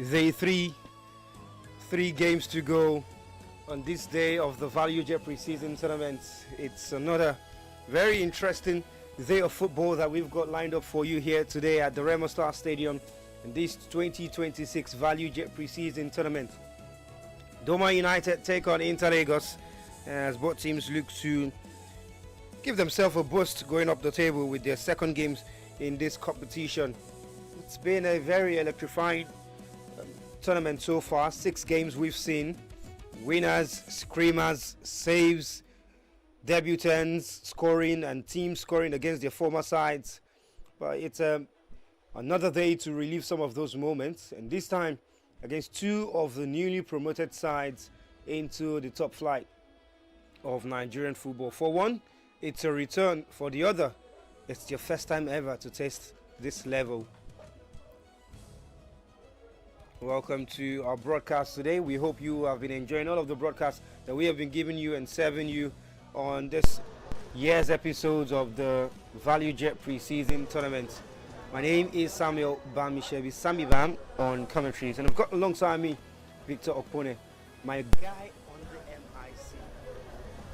Day three games to go on this day of the Value Jet preseason tournament. It's another very interesting day of football that we've got lined up for you here today at the Remo Star Stadium in this 2026 Value Jet preseason tournament. Doma United take on Inter Lagos as both teams look to give themselves a boost going up the table with their second games in this competition. It's been a very electrifying tournament so far. 6 games we've seen. Winners, screamers, saves, debutants scoring and teams scoring against their former sides. But it's another day to relive some of those moments, and this time against 2 of the newly promoted sides into the top flight of Nigerian football. For one, it's a return. For the other, it's their first time ever to taste this level. Welcome to our broadcast today. We hope you have been enjoying all of the broadcasts that we have been giving you and serving you on this year's episodes of the Value Jet preseason tournament. My name is Samuel Bamishebi, Sammy Bam on commentaries, and I've got alongside me Victor Opone, my guy on the MIC.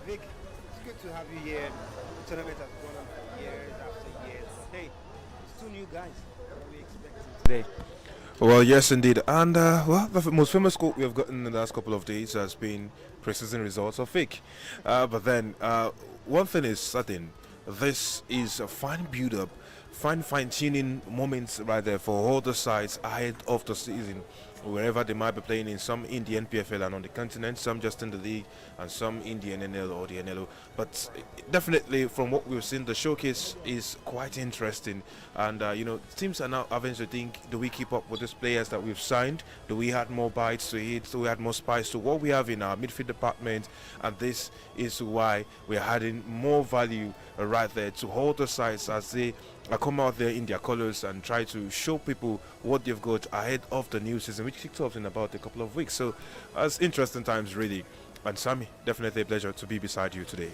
Vic, it's good to have you here. The tournament has gone on for years after years. Hey, it's 2 new guys. What are we expecting today? Well, yes, indeed. And, the most famous quote we have gotten in the last couple of days has been preseason results are fake. But then, one thing is certain. This is a fine build-up, fine-tuning moments right there for all the sides ahead of the season, wherever they might be playing in, some in the NPFL and on the continent, some just in the league, and some in the NNL or the NLO. But definitely, from what we've seen, the showcase is quite interesting. And, teams are now having to think, do we keep up with these players that we've signed? Do we add more bites to it? Do we add more spice to what we have in our midfield department? And this is why we're adding more value right there to hold the sides as they come out there in their colors and try to show people what they've got ahead of the new season, which kicks off in about a couple of weeks. So it's interesting times, really. And Sammy, definitely a pleasure to be beside you today.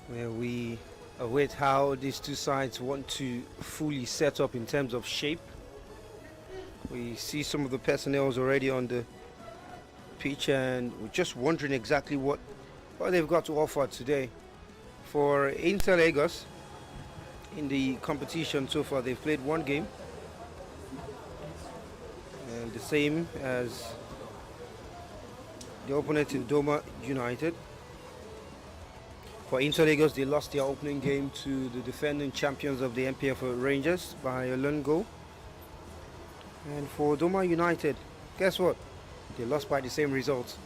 Well, we await how these 2 sides want to fully set up in terms of shape. We see some of the personnel already on the pitch, and we're just wondering exactly what they've got to offer today. For Inter Lagos, in the competition so far, they've played 1 game, and the same as the opponent in Doma United. For Inter Lagos, they lost their opening game to the defending champions of the MPFL Rangers by a lone goal. And for Doma United, guess what? They lost by the same result.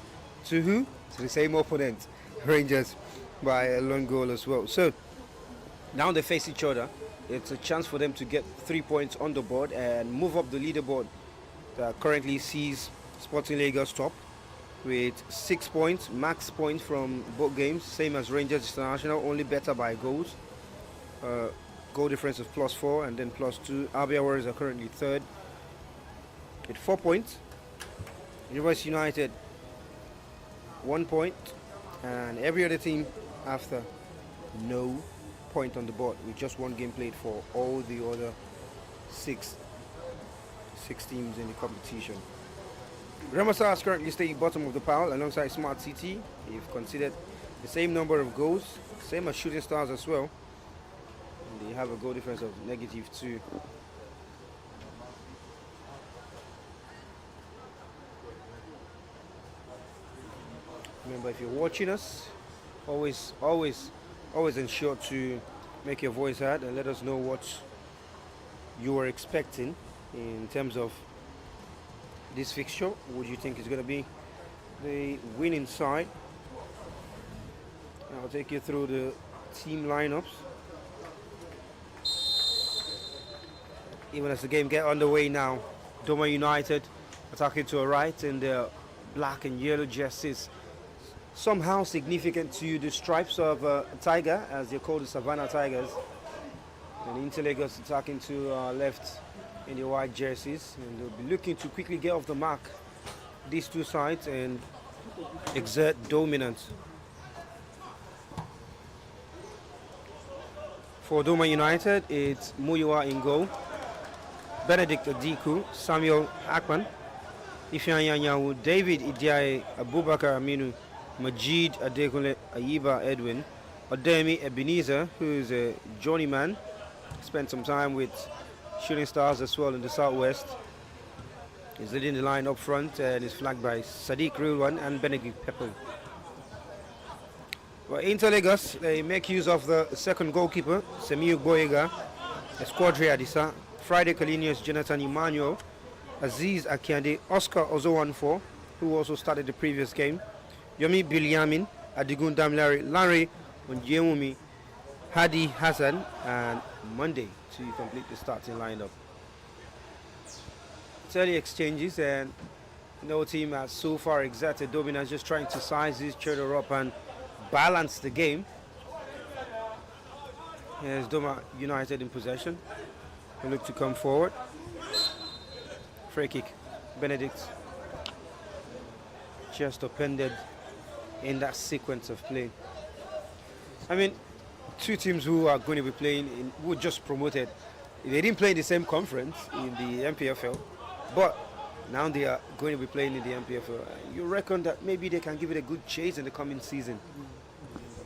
To who? To the same opponent, Rangers, by a lone goal as well. So now they face each other. It's a chance for them to get 3 points on the board and move up the leaderboard that currently sees Sporting Lagos top with 6 points, max points from both games, same as Rangers International, only better by goals. Goal difference of +4 and then +2. Abia Warriors are currently 3rd with 4 points. University United 1 point, and every other team after no point on the board with just 1 game played for all the other six teams in the competition. Remo Stars currently staying bottom of the pile alongside Smart City. They've considered the same number of goals, same as Shooting Stars as well. And they have a goal difference of -2. Remember, if you're watching us, always ensure to make your voice heard and let us know what you are expecting in terms of this fixture. What do you think is going to be the winning side? I'll take you through the team lineups. Even as the game gets underway now, Doma United attacking to a right in their black and yellow jerseys. Somehow significant to the stripes of a tiger, as they're called the Savannah Tigers. And Inter Lagos attacking to our left in the white jerseys, and they'll be looking to quickly get off the mark, these 2 sides, and exert dominance. For Doma United, it's Muyiwa in goal. Benedict Adiku, Samuel Akman, Ifeanyi Anyanwu, David Idiaye, Abubakar Aminu, Majid Adekunle, Ayiba Edwin, Odemi Ebenezer, who is a journeyman, spent some time with Shooting Stars as well in the Southwest. He's leading the line up front and is flanked by Sadiq Rilwan and Benedict Pepe. Well, Inter Lagos, they make use of the second goalkeeper, Semiu Boyega, Esquadre Adisa, Friday Kalinius, Jonathan Emmanuel, Aziz Akiande, Oscar Ozowanfo, who also started the previous game, Yomi Bilyamin, Adigun Damlari, Larry Onjewumi, Hadi Hassan, and Monday to complete the starting lineup. It's early exchanges, and no team has so far exerted dominance, just trying to size each other up and balance the game. Here's Doma United in possession. They look to come forward. Free kick, Benedict. Just upended in that sequence of play. I mean, two teams who are going to be playing, who just promoted, they didn't play in the same conference in the MPFL, but now they are going to be playing in the MPFL. You reckon that maybe they can give it a good chase in the coming season?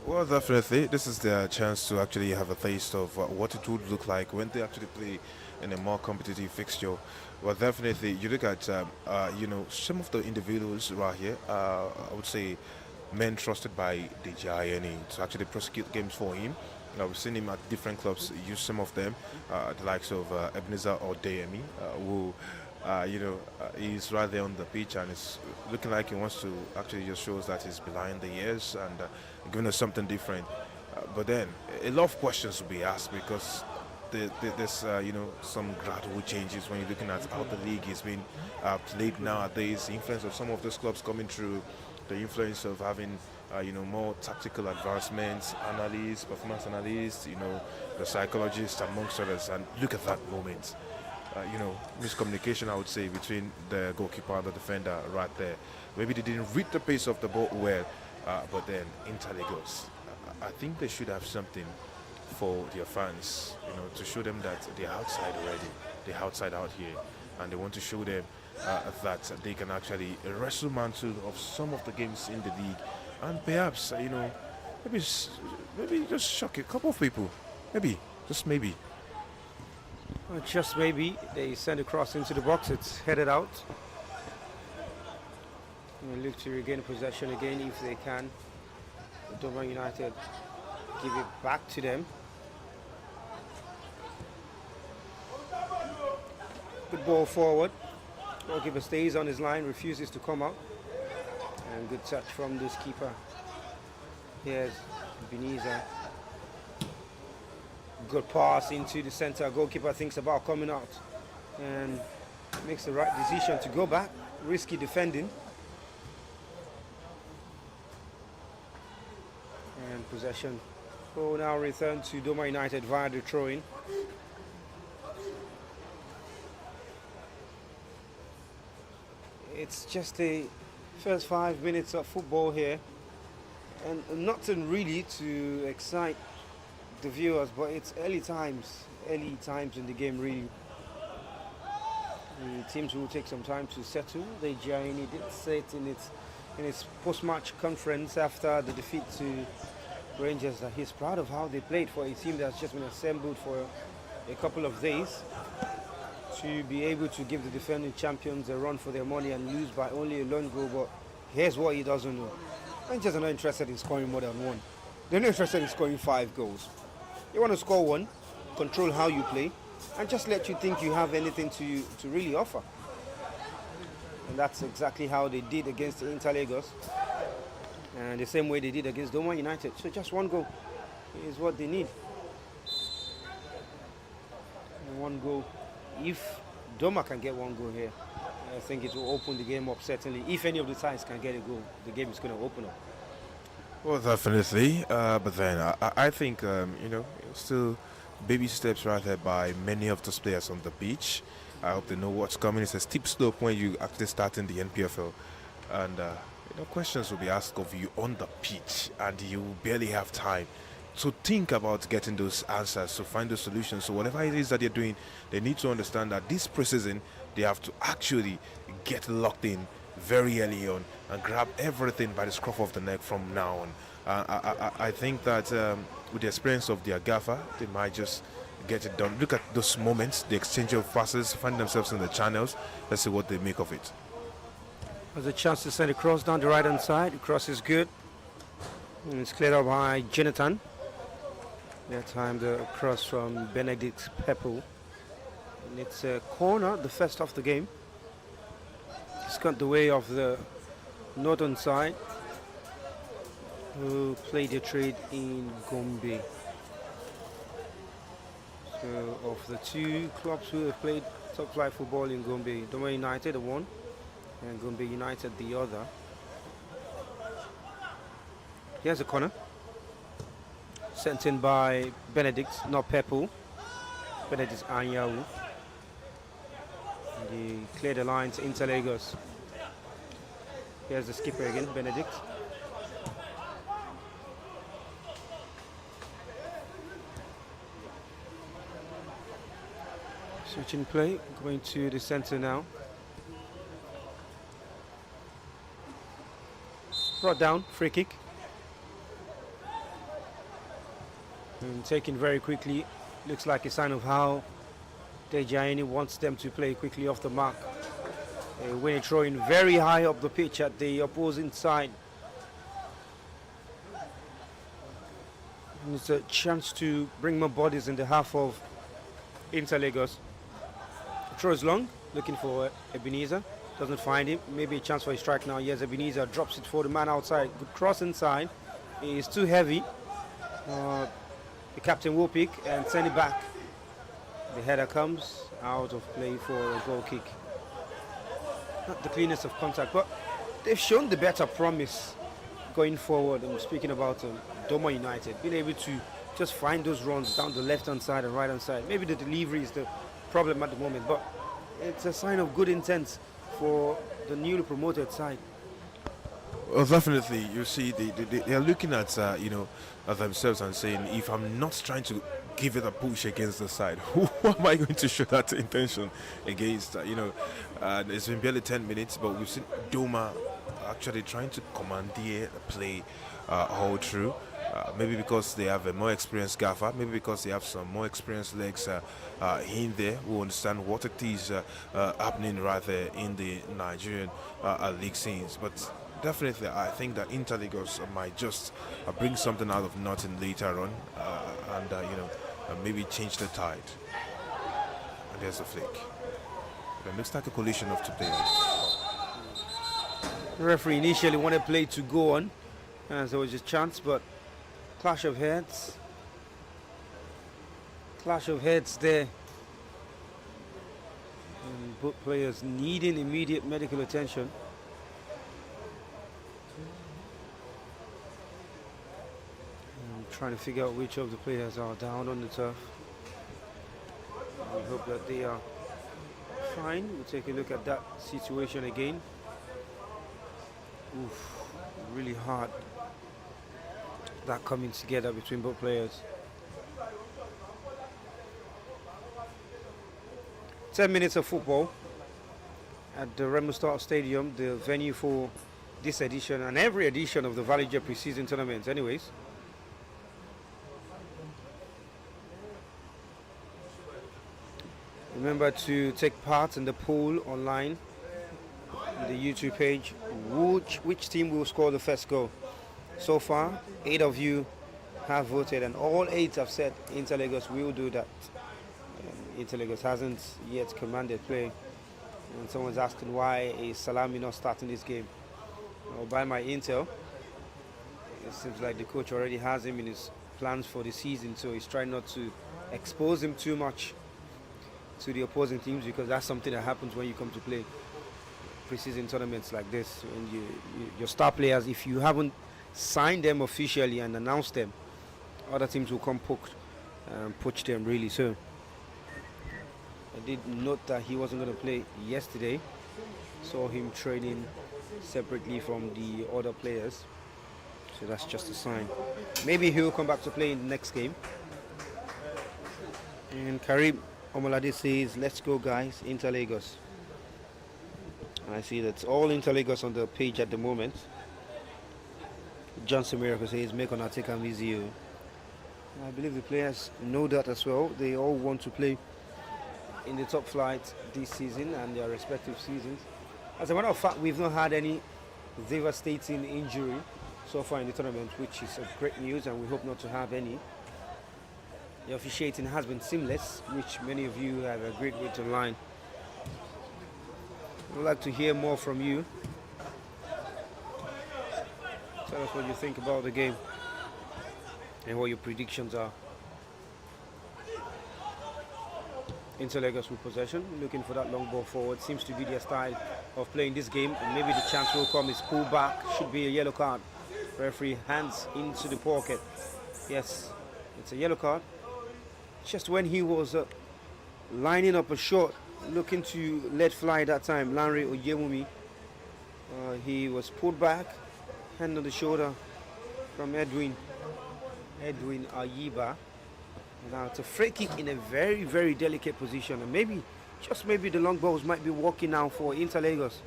Well, definitely. This is their chance to actually have a taste of what it would look like when they actually play in a more competitive fixture. Well, definitely, you look at, some of the individuals right here, I would say men trusted by Deji to actually prosecute games for him. We've seen him at different clubs use some of them, the likes of Ebenezer or Deyemi, who he's right there on the pitch and it's looking like he wants to actually just shows that he's behind the years and giving us something different. But then a lot of questions will be asked because there's some gradual changes when you're looking at how the league is being played nowadays. The influence of some of those clubs coming through, the influence of having more tactical advancements, analysts, performance analysts, the psychologists amongst others. And look at that moment. Miscommunication, I would say, between the goalkeeper and the defender right there. Maybe they didn't read the pace of the ball well, but then Inter Lagos, I think they should have something for their fans, to show them that they're outside already. They're outside out here, and they want to show them that they can actually wrestle mantle of some of the games in the league, and perhaps, maybe just shock a couple of people. Maybe, just maybe. Well, just maybe they send a cross into the box. It's headed out. And they look to regain possession again if they can. Doma United give it back to them. Good ball forward. Goalkeeper stays on his line, refuses to come out. And good touch from this keeper. Here's Ebenezer. Good pass into the center. Goalkeeper thinks about coming out and makes the right decision to go back. Risky defending. And possession will now return to Doma United via the throw-in. It's just the first 5 minutes of football here, and nothing really to excite the viewers, but it's early times in the game really. The teams will take some time to settle. The Gianni did say it in its post-match conference after the defeat to Rangers that he's proud of how they played for a team that's just been assembled for a couple of days, to be able to give the defending champions a run for their money and lose by only a lone goal. But here's what he doesn't know. Rangers are not interested in scoring more than one. They're not interested in scoring 5 goals. You want to score one, control how you play, and just let you think you have anything to really offer. And that's exactly how they did against Inter Lagos, and the same way they did against Doma United. So just one goal is what they need. And one goal. If Doma can get one goal here, I think it will open the game up, certainly. If any of the sides can get a goal, the game is going to open up. Well, definitely. But then I think, still baby steps right there by many of those players on the pitch. I hope they know what's coming. It's a steep slope when you actually start in the NPFL. And, questions will be asked of you on the pitch, and you barely have time to think about getting those answers, to find those solutions. So whatever it is that they're doing, they need to understand that this preseason they have to actually get locked in very early on and grab everything by the scruff of the neck from now on. I think that with the experience of their gaffer, they might just get it done. Look at those moments, the exchange of passes, find themselves in the channels. Let's see what they make of it. There's a chance to send a cross down the right hand side. The cross is good. And it's cleared up by Jonathan. That time the cross from Benedict Pepple. And it's a corner, the first of the game. It's got the way of the northern side, who played their trade in Gombe. So of the two clubs who have played top flight football in Gombe, Doma United one and Gombe United the other. Here's a corner. Sent in by Benedict, not Pepple. Benedict Anyawu. He cleared the lines into Lagos. Here's the skipper again, Benedict. Switching play, going to the center now. Brought down, free kick. And taken very quickly. Looks like a sign of how Dejaini wants them to play quickly off the mark. When throwing very high up the pitch at the opposing side. And it's a chance to bring more bodies in the half of Inter Lagos. Throws long, looking for Ebenezer. Doesn't find him. Maybe a chance for a strike now. Yes, Ebenezer drops it for the man outside. Good cross inside. He is too heavy. The captain will pick and send it back. The header comes out of play for a goal kick. Not the cleanest of contact, but they've shown the better promise going forward. I'm speaking about Doma United, being able to just find those runs down the left-hand side and right-hand side. Maybe the delivery is the problem at the moment, but it's a sign of good intent for the newly promoted side. Well, definitely, you see, they are looking at at themselves and saying, if I'm not trying to give it a push against the side, who am I going to show that intention against? It's been barely 10 minutes, but we've seen Doma actually trying to commandeer the play all through. Maybe because they have a more experienced gaffer, maybe because they have some more experienced legs in there who understand what it is happening right there in the Nigerian league scenes. But definitely, I think that Inter Lagos might just bring something out of nothing later on, and maybe change the tide. And there's a flick. It looks like a collision of two players. The referee initially wanted play to go on, as there was a chance, but clash of heads. Clash of heads there. And both players needing immediate medical attention. Trying to figure out which of the players are down on the turf. We hope that they are fine. We'll take a look at that situation again. Oof, really hard. That coming together between both players. 10 minutes of football at the Remo Star Stadium, the venue for this edition and every edition of the Valley Jet preseason tournaments anyways. Remember to take part in the poll online, the YouTube page. Which team will score the first goal? So far, 8 of you have voted, and all 8 have said Inter Lagos will do that. Inter Lagos hasn't yet commanded play. And someone's asking why is Salami not starting this game? Well, by my intel, it seems like the coach already has him in his plans for the season, so he's trying not to expose him too much to the opposing teams, because that's something that happens when you come to play preseason tournaments like this. And your star players, if you haven't signed them officially and announced them, other teams will come poach them really. So I did note that he wasn't going to play yesterday. Saw him training separately from the other players. So that's just a sign. Maybe he'll come back to play in the next game. And Karim Omolade says, let's go guys, Inter Lagos. And I see that's all Inter Lagos on the page at the moment. Johnson Miracle says, make on Atika Mizio. I believe the players know that as well. They all want to play in the top flight this season and their respective seasons. As a matter of fact, we've not had any devastating injury so far in the tournament, which is great news, and we hope not to have any. The officiating has been seamless, which many of you have agreed with online. We'd like to hear more from you. Tell us what you think about the game and what your predictions are. Inter Lagos with possession, looking for that long ball forward. Seems to be their style of playing this game, and maybe the chance will come is pull back. Should be a yellow card. Referee hands into the pocket. Yes, it's a yellow card. Just when he was lining up a shot, looking to let fly that time, Lanre Oyemumi, he was pulled back, hand on the shoulder from Edwin Ayiba. Now it's a free kick in a very, very delicate position, and maybe, just maybe, the long balls might be working now for Inter Lagos.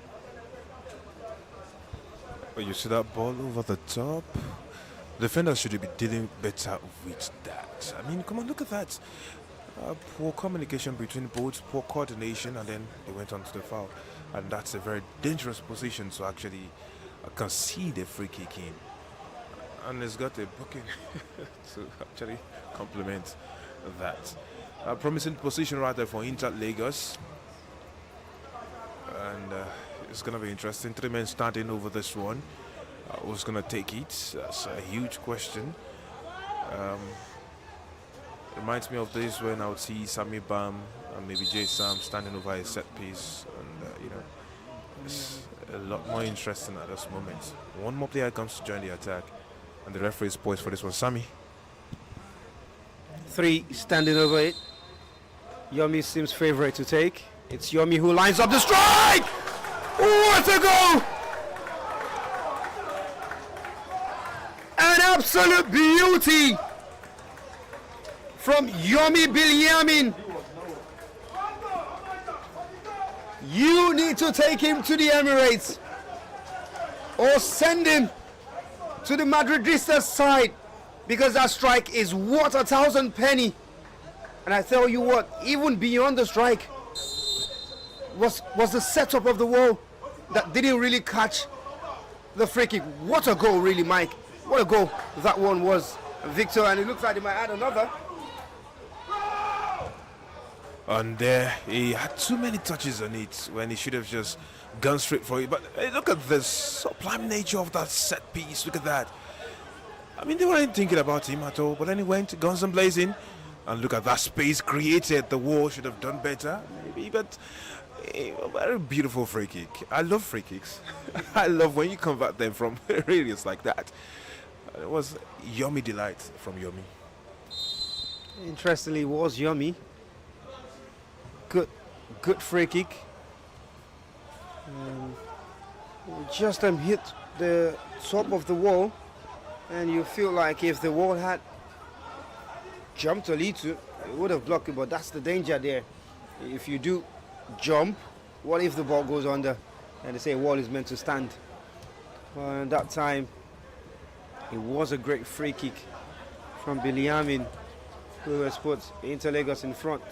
Oh, you see that ball over the top? Defenders should be dealing better with that. I mean, come on, look at that. Poor communication between both, poor coordination, and then they went on to the foul. And that's a very dangerous position to actually concede a free kick in. And it's got a booking to actually complement that. A promising position right there for Inter Lagos. And it's going to be interesting. 3 men starting over this one. Who's going to take it? That's a huge question. Reminds me of days when I would see Sami Bam and maybe Jay Sam standing over a set piece. And, you know, it's a lot more interesting at this moment. One more player comes to join the attack. And the referee is poised for this one. Sami. 3 standing over it. Yomi seems favorite to take. It's Yomi who lines up the strike! What a goal! An absolute beauty from Yomi Bilyamin. You need to take him to the Emirates or send him to the Madridista side, because that strike is worth 1,000 penny. And I tell you what, even beyond the strike was the setup of the wall that didn't really catch the free kick. What a goal, really, Mike. What a goal that one was, Victor. And it looks like they might add another. And there, he had too many touches on it when he should have just gone straight for it. But hey, look at the sublime nature of that set piece. Look at that. I mean, they weren't thinking about him at all. But then he went guns and blazing. And look at that space created. The wall should have done better, maybe. But a very beautiful free kick. I love free kicks. I love when you convert them from radius like that. It was Yomi delight from Yomi. Interestingly, it was Yomi. Good free kick. Just hit the top of the wall, and you feel like if the wall had jumped a little, it would have blocked it. But that's the danger there. If you do jump, what if the ball goes under? And they say wall is meant to stand. And that time, it was a great free kick from Bilyamin, who has put Inter Lagos in front.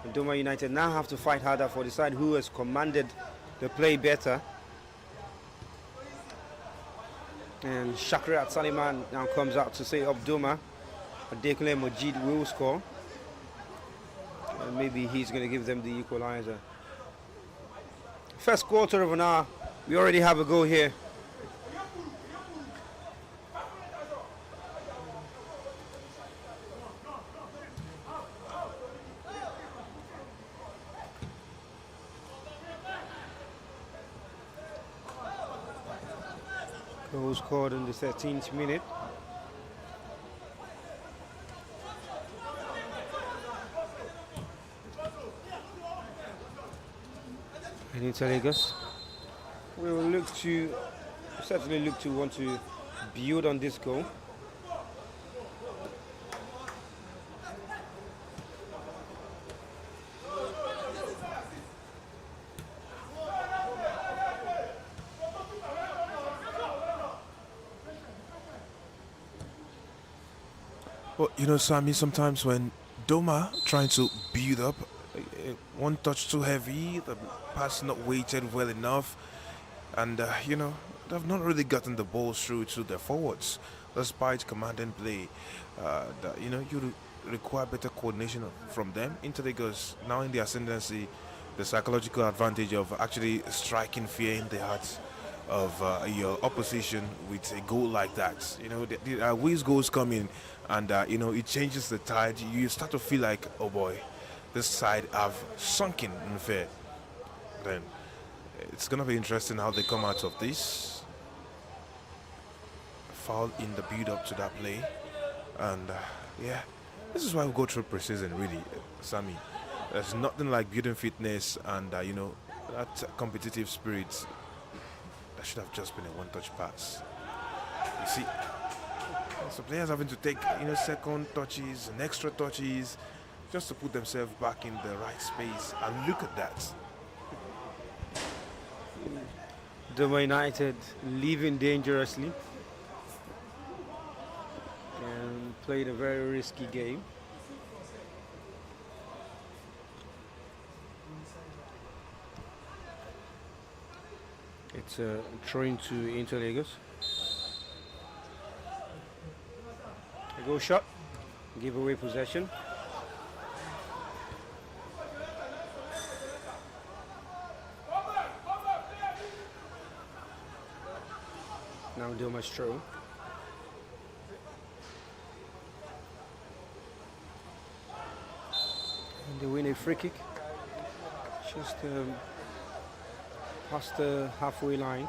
And Doma United now have to fight harder for the side who has commanded the play better. And Shakrat Saliman now comes out to say up Doma. Adekunle Mojid will score. And maybe he's going to give them the equalizer. First quarter of an hour, we already have a goal here. Goal scored in the 13th minute. And Inter Lagos will certainly look to want to build on this goal. Well, Sammy, sometimes when Doma trying to build up, one touch too heavy, the pass not weighted well enough, and they've not really gotten the balls through to their forwards, despite command and play. Require better coordination from them. Inter Lagos now in the ascendancy, the psychological advantage of actually striking fear in the hearts of your opposition with a goal like that. These goals come in, and it changes the tide. You start to feel like, oh boy, this side have sunken in fear. Then it's gonna be interesting how they come out of this. Foul in the build up to that play, and yeah, this is why we go through preseason. Really, Sammy. There's nothing like building fitness and that competitive spirit. That should have just been a one-touch pass. You see, so players having to take second touches and extra touches just to put themselves back in the right space. And look at that. Doma United leaving dangerously and played a very risky game. It's a throw to Inter Lagos. A goal shot, give away possession. Now Doma's throw. And they win a free kick. Just past the halfway line.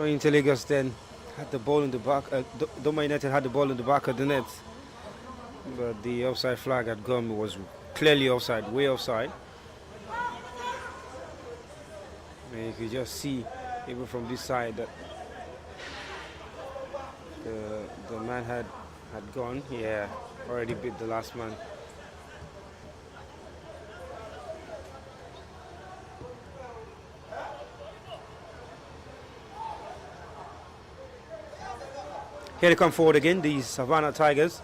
Inter Lagos then had the ball in the back. Doma United had the ball in the back of the net, but the offside flag had gone. It was clearly offside, way offside. And you could just see, even from this side, that the man had gone. Yeah, already beat the last man. Here they come forward again, the Savannah Tigers.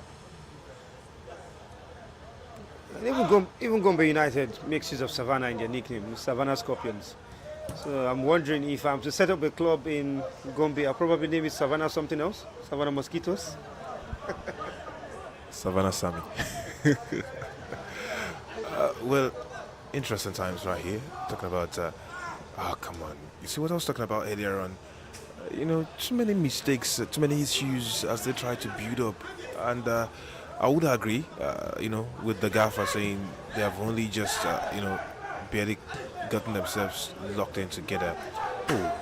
And even Gombe United makes use of Savannah in their nickname, Savannah Scorpions. So I'm wondering if I'm to set up a club in Gombe, I'll probably name it Savannah something else, Savannah Mosquitoes. Savannah Sammy. Well, interesting times right here. Talking about, come on. You see what I was talking about earlier on? Too many mistakes, too many issues as they try to build up. And I would agree, with the gaffer saying they have only just, barely gotten themselves locked in together. Oh,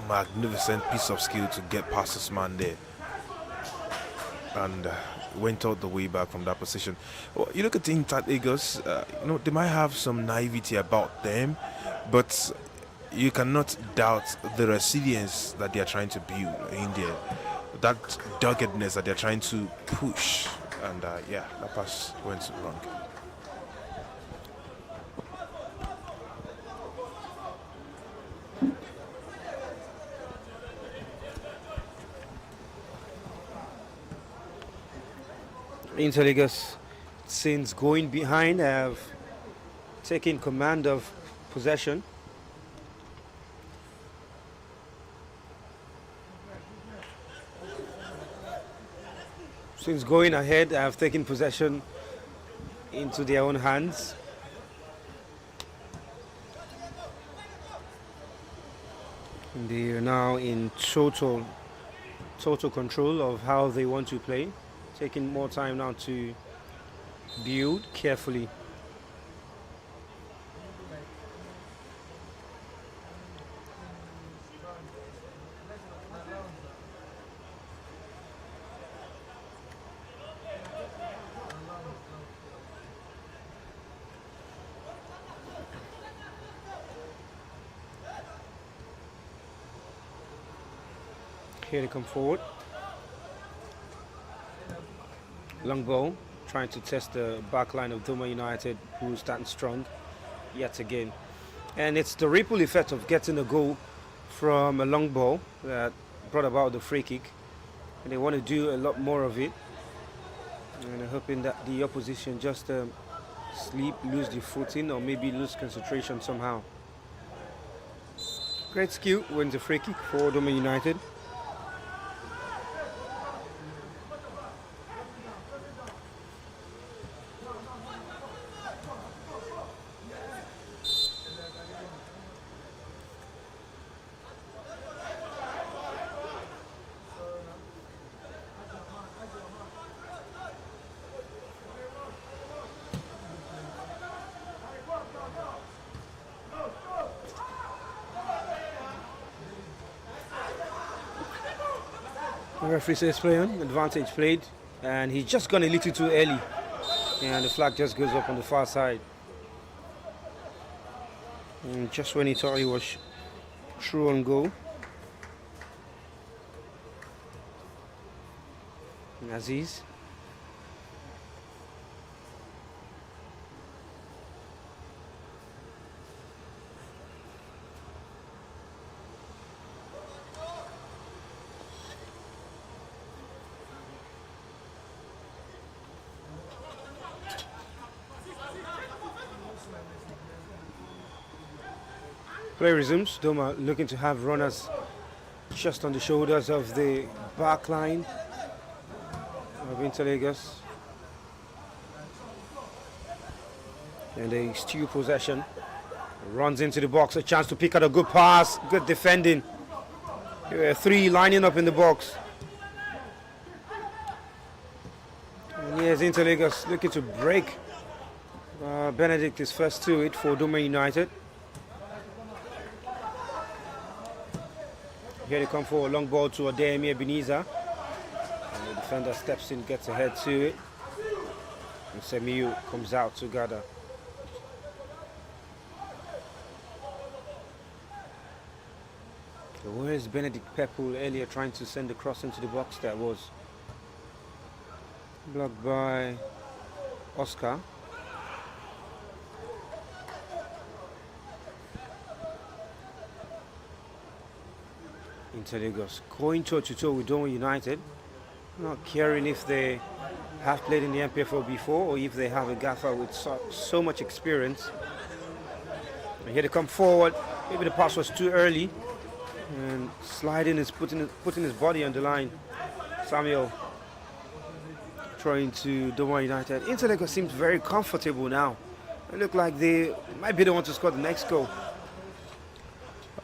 magnificent piece of skill to get past this man there. And went out the way back from that position. Well, you look at the Inter Lagos, they might have some naivety about them, but you cannot doubt the resilience that they are trying to build in there, that doggedness that they're trying to push. And that pass went wrong. Interligas, since going behind, have taken command of possession. Since going ahead, have taken possession into their own hands. And they are now in total control of how they want to play, taking more time now to build carefully. Here they come forward. Long ball, trying to test the back line of Doma United, who stand strong yet again. And it's the ripple effect of getting a goal from a long ball that brought about the free kick. And they want to do a lot more of it. And they're hoping that the opposition just sleep, lose the footing, or maybe lose concentration somehow. Great skill wins the free kick for Doma United. The referee says play on, advantage played, and he's just gone a little too early, and the flag just goes up on the far side. And just when he thought he was through on goal, Aziz. Play resumes. Doma looking to have runners just on the shoulders of the back line of Interlagos. And they steal possession. Runs into the box, a chance to pick out a good pass, good defending. There are three lining up in the box. And here's Interlagos looking to break. Benedict is first to it for Doma United. Here they come for a long ball to Adeyemi Ebenezer. And the defender steps in, gets ahead to it. And Semiu comes out to gather. So where's Benedict Pepple earlier trying to send the cross into the box? That was blocked by Oscar. Interlagos going toe-to-toe with Doma United, not caring if they have played in the MPFL before or if they have a gaffer with so much experience. And here they come forward. Maybe the pass was too early, and sliding is putting his body on the line. Samuel trying to Doma United. Interlagos seems very comfortable now. They look like they might be the one to score the next goal.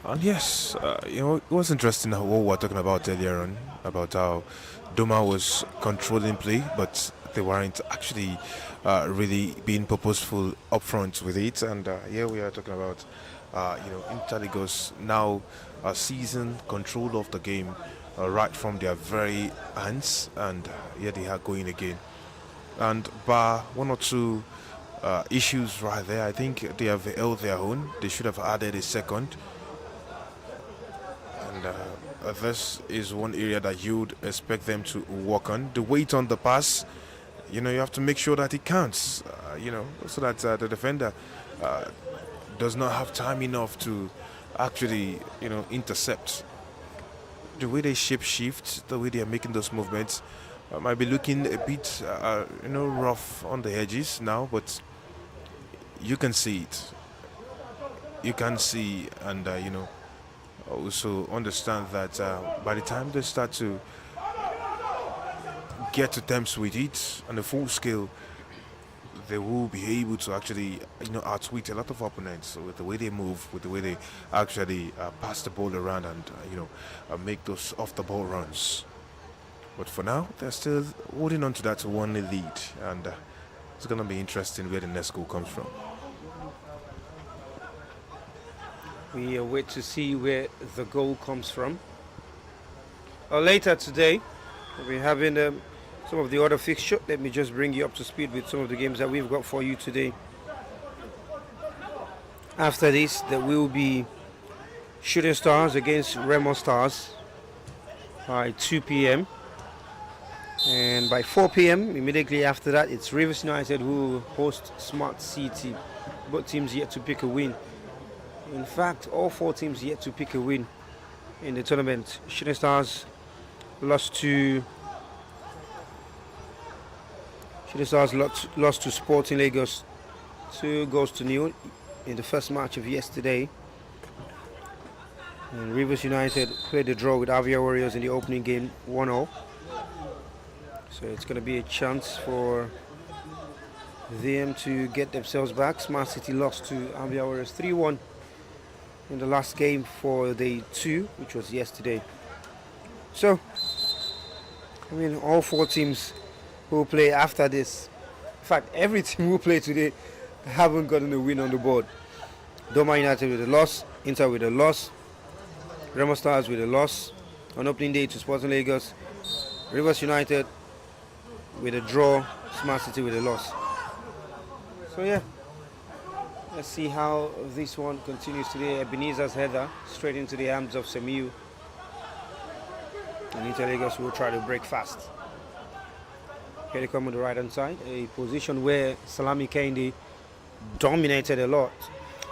And yes, it was interesting what we were talking about earlier on, about how Doma was controlling play, but they weren't actually really being purposeful up front with it. And here we are talking about, Interlagos now seizing control of the game right from their very hands, and here they are going again. And bar one or two issues right there, I think they have held their own. They should have added a second. And this is one area that you'd expect them to work on. The weight on the pass, you have to make sure that it counts, so that the defender does not have time enough to actually, intercept. The way they shape shift, the way they are making those movements, might be looking a bit, rough on the edges now, but you can see it. You can see and also understand that by the time they start to get to terms with it on a full scale, they will be able to actually outwit a lot of opponents with the way they move, with the way they actually pass the ball around and make those off the ball runs. But for now, they're still holding on to that 1 lead, and it's going to be interesting where the next goal comes from. We wait to see where the goal comes from. Later today, we'll be having some of the other fixture. Let me just bring you up to speed with some of the games that we've got for you today. After this, there will be Shooting Stars against Remo Stars by 2 p.m. And by 4 p.m., immediately after that, it's Rivers United who will host Smart City. Both teams yet to pick a win. In fact, all 4 teams yet to pick a win in the tournament. Shooting Stars lost to Sporting Lagos 2-0 in the first match of yesterday. And Rivers United played a draw with Avia Warriors in the opening game 1-0. So it's going to be a chance for them to get themselves back. Smart City lost to Avia Warriors 3-1 in the last game for day 2, which was yesterday. So, all 4 teams who play after this, in fact, every team who play today haven't gotten a win on the board. Doma United with a loss, Inter with a loss, Remo Stars with a loss on opening day to Sporting Lagos, Rivers United with a draw, Smart City with a loss. So yeah, let's see how this one continues today. Ebenezer's header straight into the arms of Semiu. And Inter Lagos will try to break fast. Here they come on the right hand side, a position where Salami Kende dominated a lot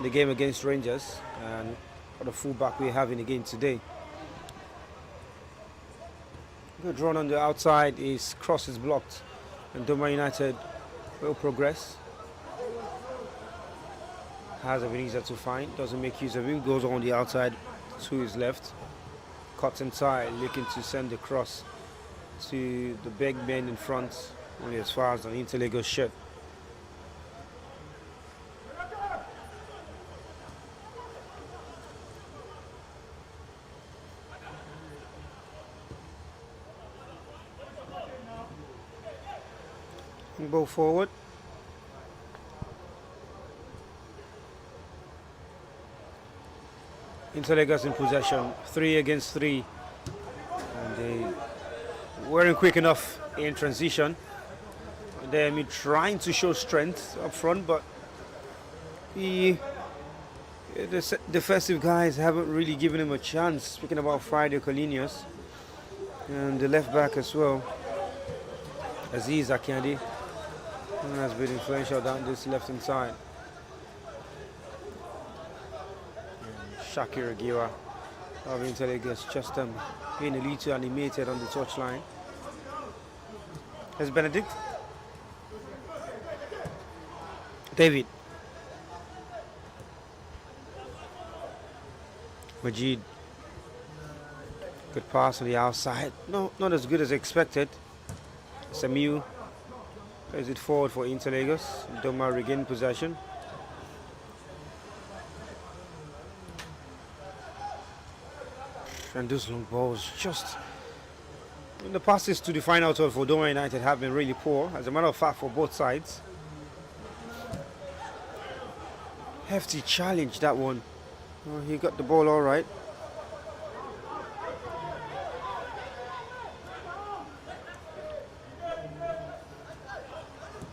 the game against Rangers, and for the fullback we have in the game today. Good run on the outside, his cross is blocked, and Doma United will progress. Has Ebenezer to find, doesn't make use of him, goes on the outside to his left, cuts inside, looking to send the cross to the big man in front, only as far as an Inter Lagos shot. Go forward. Inter Lagos in possession, 3 against 3, and they weren't quick enough in transition. They're trying to show strength up front, but the defensive guys haven't really given him a chance. Speaking about Friday Colinius and the left back as well, Aziz Akiandi, has been influential down this left hand side. Shakir Agiwa of Inter Lagos just being a little animated on the touchline. There's Benedict. David. Majid. Good pass on the outside. No, not as good as expected. Samiu plays it forward for Inter Lagos. Doma regain possession. And those long balls just... the passes to the final third for Doma United have been really poor, as a matter of fact, for both sides. Hefty challenge, that one. Oh, he got the ball all right.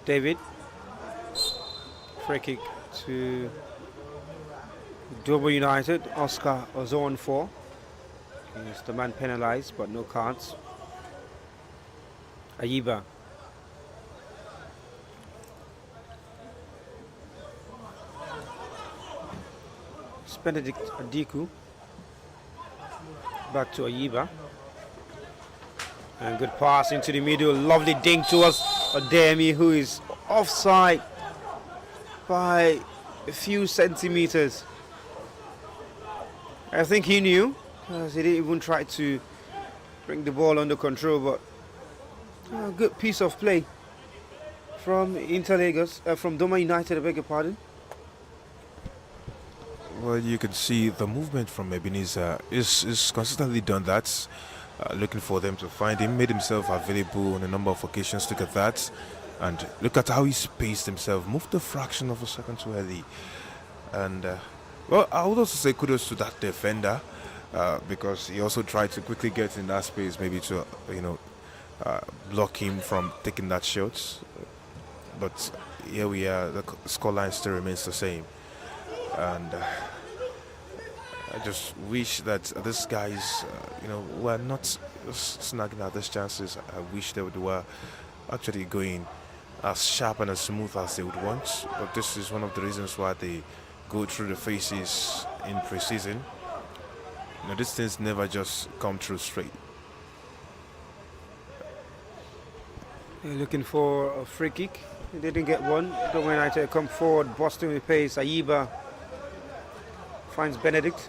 David. Free kick to Doma United. Oscar was on 4. He's the man penalized, but no cards. Ayiba. Benedict Adiku. Back to Ayiba. And good pass into the middle. Lovely dink towards Ademi, who is offside by a few centimeters. I think he knew, because he didn't even try to bring the ball under control, but a good piece of play from from Doma United, I beg your pardon. Well, you can see the movement from Ebenezer is consistently done that. Looking for them to find him, made himself available on a number of occasions. Look at that, and look at how he spaced himself, moved a fraction of a second too early. And well, I would also say kudos to that defender, because he also tried to quickly get in that space, maybe to block him from taking that shot. But here we are, the scoreline still remains the same, and I just wish that these guys, were not snagging at these chances. I wish they were actually going as sharp and as smooth as they would want. But this is one of the reasons why they go through the phases in pre-season. These things never just come through straight. They're looking for a free kick. They didn't get one. Doma United come forward, busting with pace. Ayiba finds Benedict.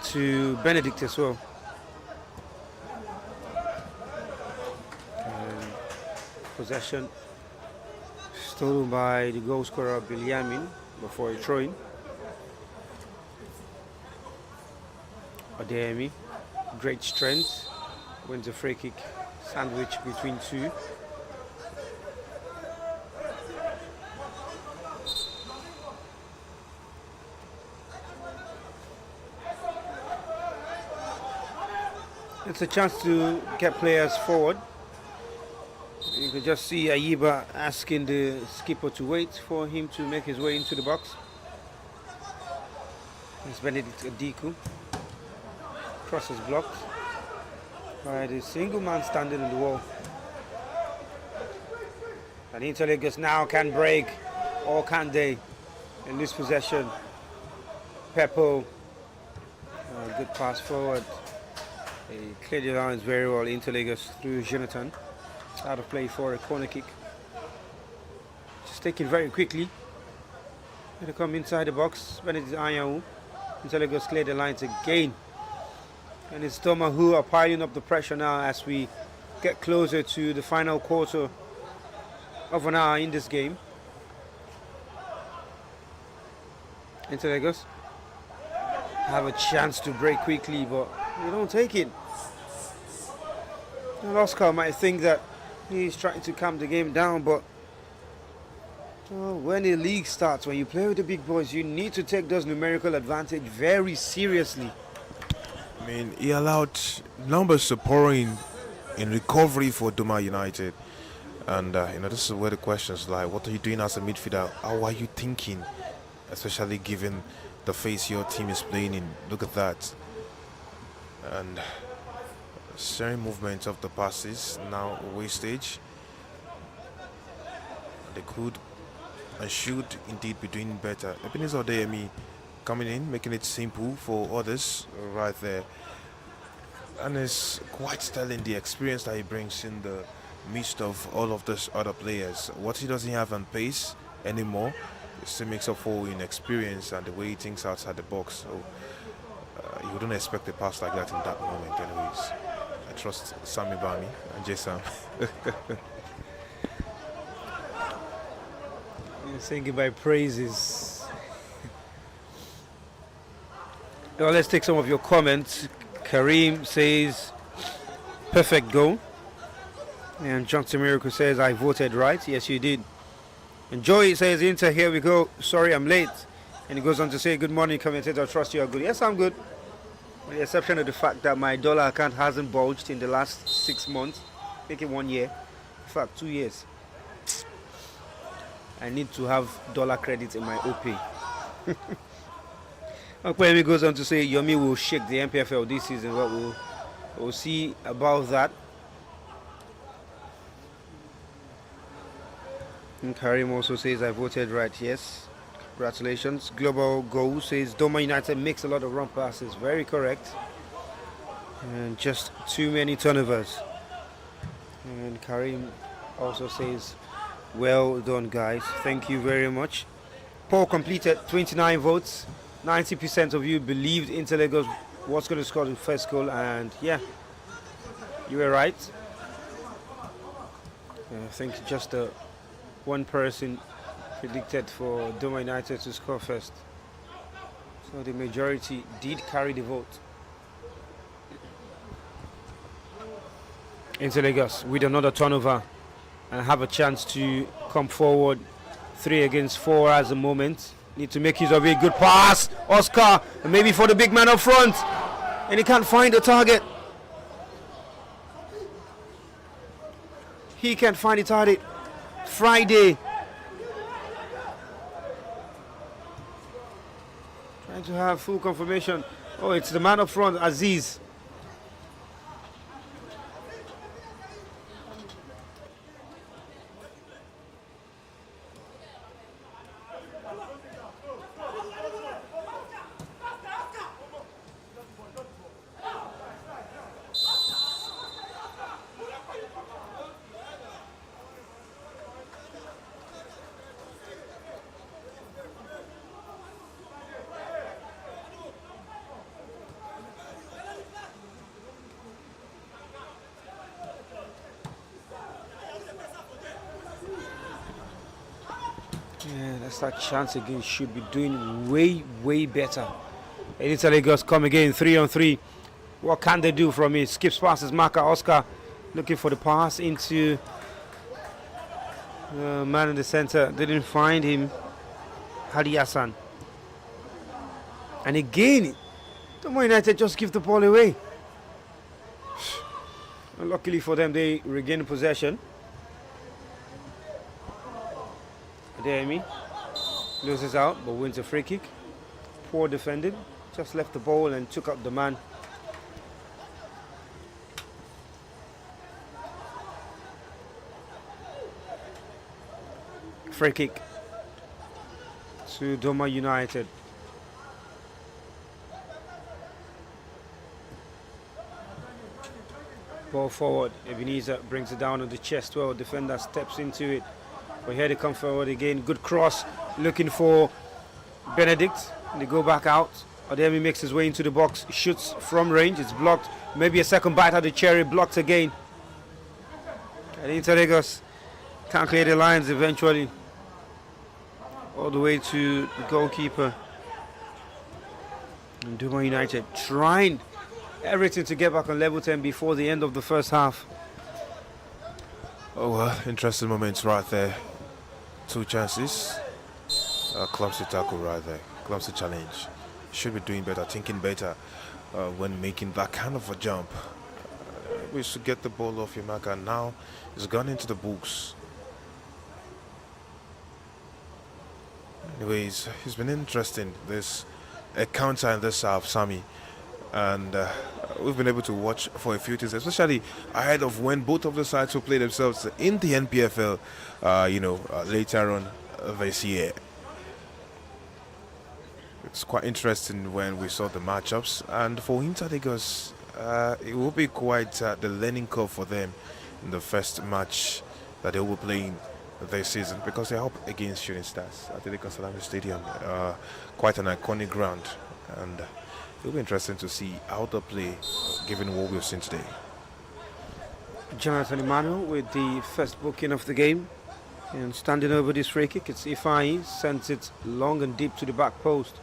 To Benedict as well. And possession stolen by the goal scorer Bilyamin before a throw-in. Ademi, great strength, wins a free kick, sandwich between two. It's a chance to get players forward. You can just see Ayiba asking the skipper to wait for him to make his way into the box. It's Benedict Adiku. Cross is blocked by the single man standing on the wall. And Interlagos now can break, or can they, in this possession? Peppo, good pass forward. They cleared the lines very well. Interlagos through Jonathan. Out of play for a corner kick. Just taken very quickly. Going to come inside the box. Benedict Anyanwu. Interlagos cleared the lines again. And it's Doma who are piling up the pressure now as we get closer to the final quarter of an hour in this game. Interlagos have a chance to break quickly, but they don't take it. And Oscar might think that he's trying to calm the game down, but when the league starts, when you play with the big boys, you need to take those numerical advantage very seriously. I mean, he allowed numbers to pour in recovery for Doma United. And, this is where the questions lie. What are you doing as a midfielder? How are you thinking? Especially given the phase your team is playing in. Look at that. And sharing movement of the passes, now wastage. They could and should indeed be doing better. Ebenezer Odeyemi coming in, making it simple for others right there. And it's quite telling the experience that he brings in the midst of all of those other players. What he doesn't have on pace anymore, it still makes up for in experience and the way he thinks outside the box. So you wouldn't expect a pass like that in that moment anyways. I trust Sammy Bami and J-Sam. You're singing by praises. Now let's take some of your comments. Kareem says, perfect goal. And Johnson Miracle says, I voted right. Yes, you did. And Joey says, Inter, here we go. Sorry, I'm late. And he goes on to say, good morning, commentator. I trust you are good. Yes, I'm good. With the exception of the fact that my dollar account hasn't bulged in the last 6 months. Make it 1 year. In fact, 2 years. I need to have dollar credits in my OP. Kwame goes on to say Yomi will shake the MPFL this season. But we'll see about that. And Karim also says I voted right. Yes, congratulations. Global Goal says Doma United makes a lot of run passes. Very correct. And just too many turnovers. And Karim also says, well done guys, thank you very much. Poll completed, 29 votes. 90% of you believed Inter Lagos was going to score the first goal, and yeah, you were right. I think just one person predicted for Doma United to score first. So the majority did carry the vote. Inter Lagos with another turnover and have a chance to come forward 3 against 4 at the moment. Need to make use of a good pass. Oscar, and maybe for the big man up front. And he can't find the target. He can't find the target. Friday. Trying to have full confirmation. Oh, it's the man up front, Aziz. Yeah, that's that chance again. Should be doing way better. And Inter Lagos come again 3-on-3. What can they do from it? Skips passes, marker Oscar looking for the pass into man in the center. Didn't find him. Hadi Hassan. And again, Doma United just give the ball away. Luckily for them, they regain possession. Ademi loses out but wins a free kick. Poor defending. Just left the ball and took out the man. Free kick to Doma United. Ball forward. Ebenezer brings it down on the chest. Well, defender steps into it. But here they come forward again. Good cross. Looking for Benedict. They go back out. Ademi makes his way into the box. Shoots from range. It's blocked. Maybe a second bite at the cherry. Blocked again. And Inter Lagos can't clear the lines eventually. All the way to the goalkeeper. And Doma United trying everything to get back on level 10 before the end of the first half. Oh, well, interesting moments right there. 2 chances. Clumsy tackle right there. Clumsy challenge. Should be doing better, thinking better when making that kind of a jump. We should get the ball off your marker. Now it's gone into the books. Anyways, it's been interesting. There's a counter in this half, Sammy. And we've been able to watch for a few things, especially ahead of when both of the sides will play themselves in the NPFL, later on this year. It's quite interesting when we saw the matchups, and for Inter Lagos, it will be quite the learning curve for them in the first match that they will be playing this season, because they're up against Shooting Stars at the Lagos Salami Stadium, quite an iconic ground, and it'll be interesting to see how they play given what we've seen today. Jonathan Emmanuel with the first booking of the game, and standing over this free kick, it's Ifeanyi, sends it long and deep to the back post.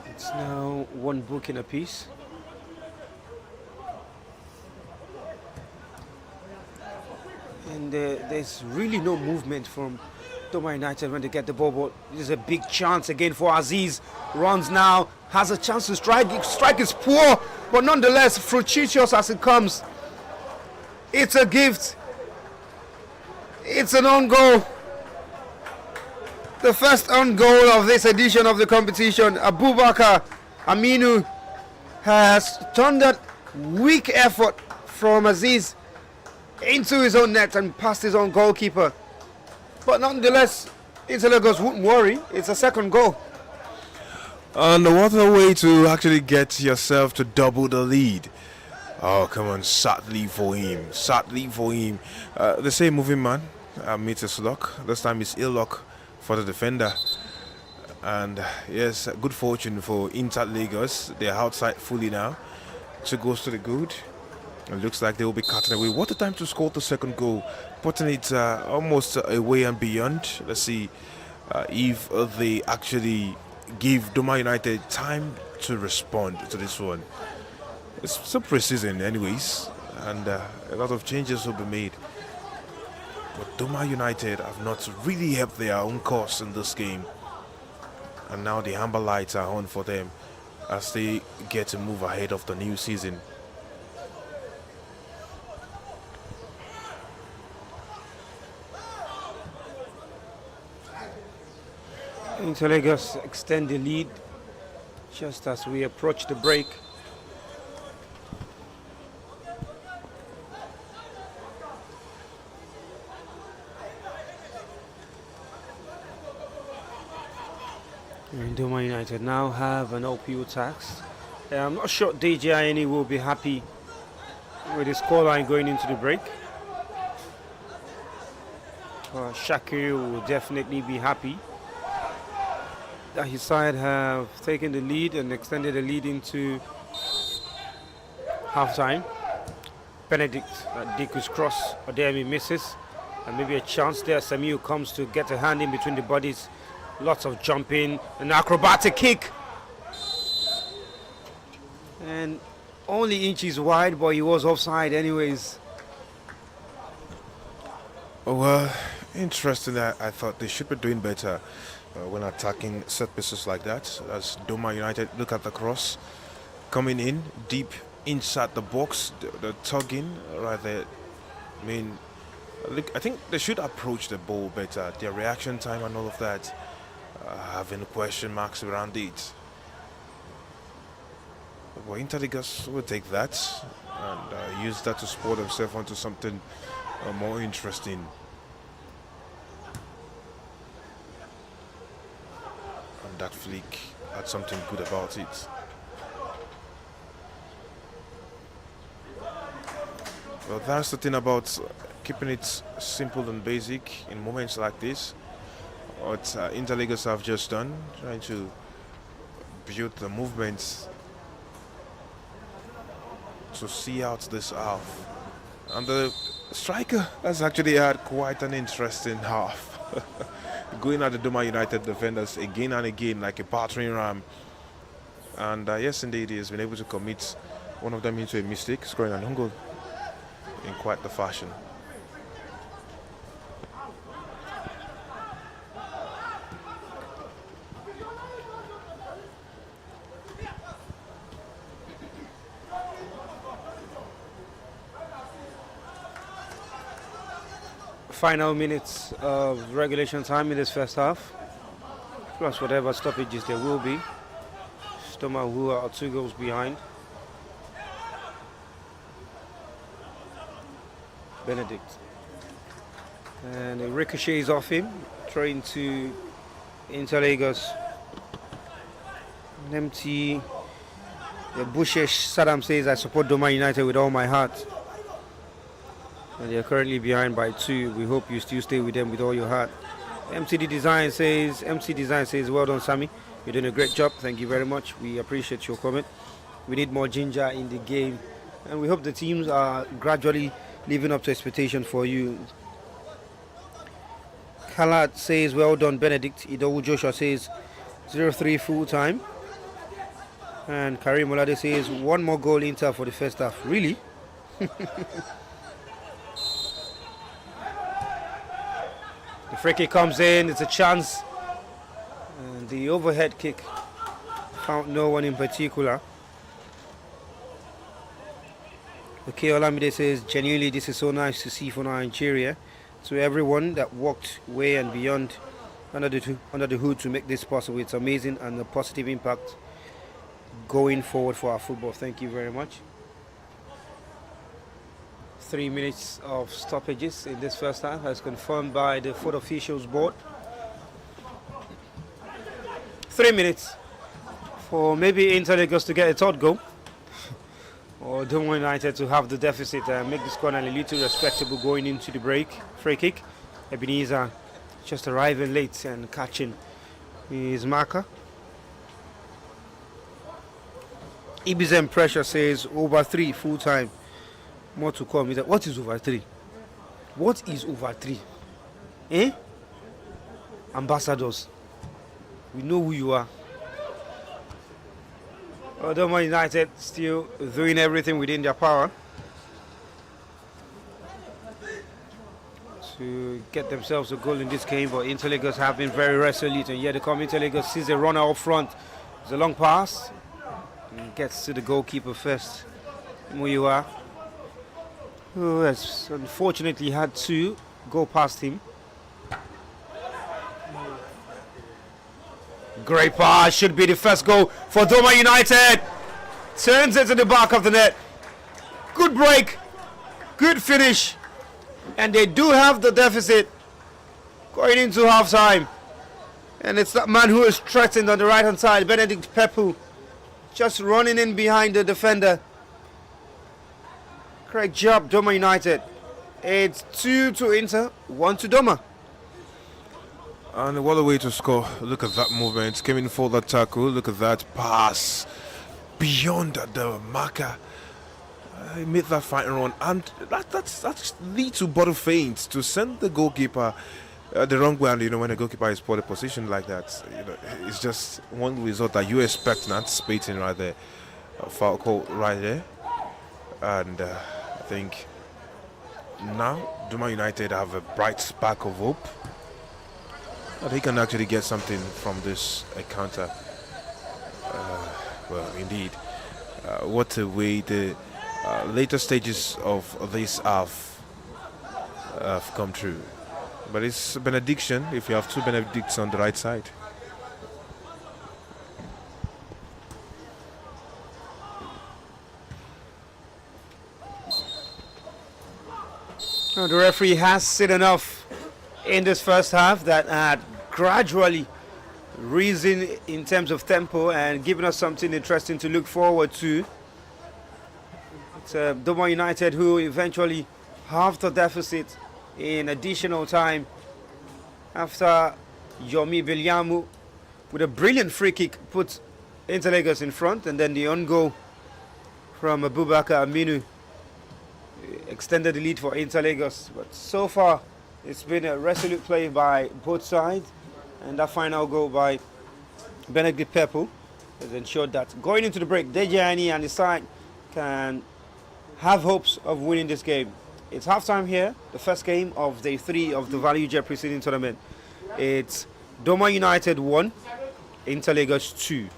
It's now 1 booking apiece. And there's really no movement from Doma United when they get the ball. But this is a big chance again for Aziz. Runs now, has a chance to strike. Strike is poor, but nonetheless fructitious as it comes. It's a gift. It's an own goal. The first own goal of this edition of the competition, Abubakar Aminu has turned that weak effort from Aziz into his own net and past his own goalkeeper. But nonetheless, Interlagos wouldn't worry. It's a second goal. And what a way to actually get yourself to double the lead. Oh, come on, sadly for him. Sadly for him. The same moving man meets his luck. This time it's ill luck for the defender. And yes, good fortune for Inter Lagos. They're outside fully now. 2 goals to the good. It looks like they will be cutting away. What a time to score the second goal. Putting it almost away and beyond. Let's see if they actually give Doma United time to respond to this one. It's still pre-season anyways, and a lot of changes will be made. But Doma United have not really helped their own cause in this game. And now the amber lights are on for them as they get to move ahead of the new season. Interlagos extend the lead just as we approach the break. And Doma United now have an OPU tax. I'm not sure DJINE will be happy with the scoreline going into the break. Shakir will definitely be happy that his side have taken the lead and extended the lead into half-time. Benedict Diku's cross, Odemi misses, and maybe a chance there. Samuel comes to get a hand in between the bodies. Lots of jumping, an acrobatic kick. And only inches wide, but he was offside anyways. Well, interesting. I thought they should be doing better when attacking set pieces like that. As Doma United, look at the cross coming in deep inside the box, the tugging right there. I mean, look, I think they should approach the ball better. Their reaction time and all of that, having question marks around it. Well, Interlagos will take that and use that to sport themselves onto something more interesting. And that flick had something good about it. Well, that's the thing about keeping it simple and basic in moments like this. What Interlagos have just done, trying to build the movements to see out this half. And the striker has actually had quite an interesting half. Going at the Doma United defenders again and again like a battering ram. And yes, indeed, he has been able to commit one of them into a mistake, scoring an own goal in quite the fashion. Final minutes of regulation time in this first half, plus whatever stoppages there will be. Doma, who are 2 goals behind. Benedict, and it ricochets off him, trying to Interlagos. An empty. The Bushesh Saddam says, "I support Doma United with all my heart." And they are currently behind by 2. We hope you still stay with them with all your heart. MC Design says, "Well done, Sammy. You're doing a great job. Thank you very much. We appreciate your comment. We need more ginger in the game, and we hope the teams are gradually living up to expectation for you." Khalad says, "Well done, Benedict." Idowu Joshua says, 0-3 full time. And Karim Olade says, "One more goal Inter for the first half." Really? The free kick comes in, it's a chance. And the overhead kick found no one in particular. Okay, Olamide says, "Genuinely, this is so nice to see for Nigeria. To everyone that walked way and beyond under the hood to make this possible. It's amazing and a positive impact going forward for our football. Thank you very much. 3 minutes of stoppages in this first half as confirmed by the foot officials board. 3 minutes for maybe Inter Lagos to get a third goal, or Doma United to have the deficit and make the score a little respectable going into the break. Free kick. Ebenezer just arriving late and catching his marker. Ibizem Pressure says over 3 full time. More to come. What is over 3? What is over 3? Eh? Ambassadors. We know who you are. Doma United still doing everything within their power to get themselves a goal in this game, but Inter Lagos have been very resolute, and yet the Inter Lagos sees a runner up front. It's a long pass and gets to the goalkeeper first. Muyua, who has unfortunately had to go past him. Great pass, should be the first goal for Doma United. Turns it to the back of the net. Good break, good finish, and they do have the deficit going into half time. And it's that man who is threatened on the right hand side, Benedict Pepu, just running in behind the defender. Great job, Doma United. It's 2 to Inter, 1 to Doma. And what a way to score. Look at that movement. Came in for the tackle. Look at that pass. Beyond the marker. He made that fighting run. And that's lead to bottle feint to send the goalkeeper the wrong way. And when a goalkeeper is put a position like that, it's just one result that you expect, and anticipating right there. Foul call right there. And I think now Doma United have a bright spark of hope that he can actually get something from this encounter. Well, indeed, what a way the later stages of this have come true. But it's a benediction if you have 2 Benedicts on the right side. Now, the referee has seen enough in this first half that had gradually risen in terms of tempo and given us something interesting to look forward to. It's Doma United who eventually halved the deficit in additional time after Yomi Belyamu with a brilliant free kick put Inter Lagos in front, and then the on goal from Abubakar Aminu extended the lead for Inter Lagos. But so far it's been a resolute play by both sides, and that final goal by Benedict Pepu has ensured that going into the break, Dejani and his side can have hopes of winning this game. It's halftime here, the first game of day 3 of the Value Jet preceding tournament. It's Doma United 1, Inter Lagos 2.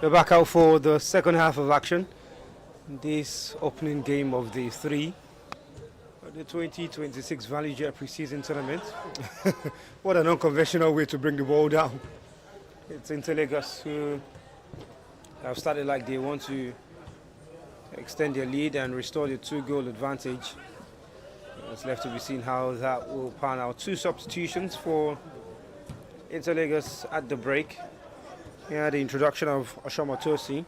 We're back out for the second half of action. This opening game of the three, the 2026 Valley Jet preseason tournament. What an unconventional way to bring the ball down. It's Interlagos who have started like they want to extend their lead and restore the 2-goal advantage. It's left to be seen how that will pan out. 2 substitutions for Interlagos at the break. Here the introduction of Oshoma Tosi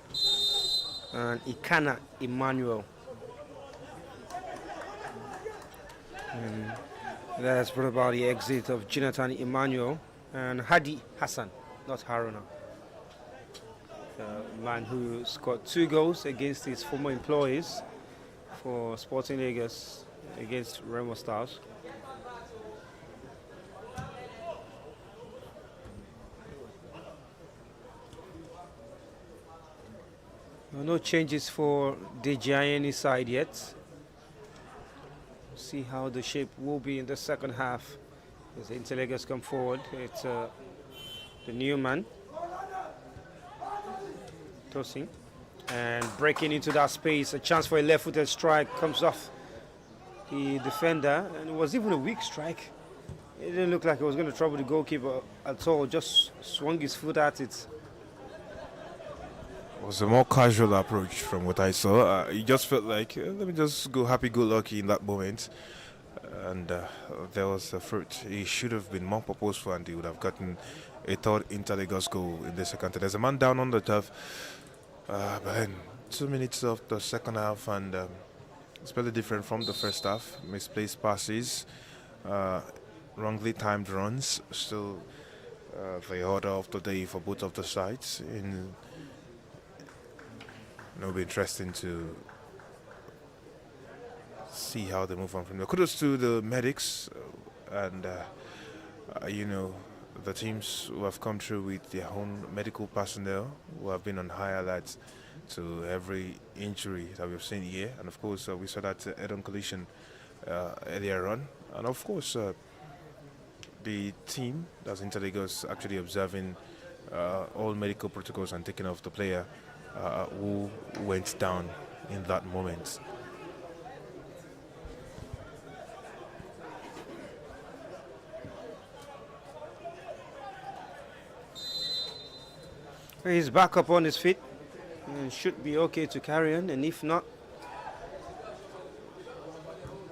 and Ikana Emmanuel. And that has brought about the exit of Jonathan Emmanuel and Hadi Hassan, not Haruna. The man who scored 2 goals against his former employees for Sporting Lagos against Remo Stars. No changes for the Gianni side yet. See how the shape will be in the second half as Interlagos come forward. It's the new man, Tosin, and breaking into that space. A chance for a left-footed strike comes off the defender, and it was even a weak strike. It didn't look like it was going to trouble the goalkeeper at all. Just swung his foot at it. It was a more casual approach from what I saw. It just felt like, let me just go happy-go-lucky in that moment. And there was the fruit. He should have been more purposeful and he would have gotten a third Interlagos goal in the second. There's a man down on the turf. But then 2 minutes of the second half and it's very different from the first half. Misplaced passes, wrongly timed runs. Still the order of the day for both of the sides. It'll be interesting to see how they move on from there. Kudos to the medics and the teams who have come through with their own medical personnel who have been on high alert to every injury that we've seen here. And of course, we saw that head-on collision earlier on. And of course, the team that's Interlagos actually observing all medical protocols and taking off the player who went down in that moment. He's back up on his feet and should be okay to carry on, and if not,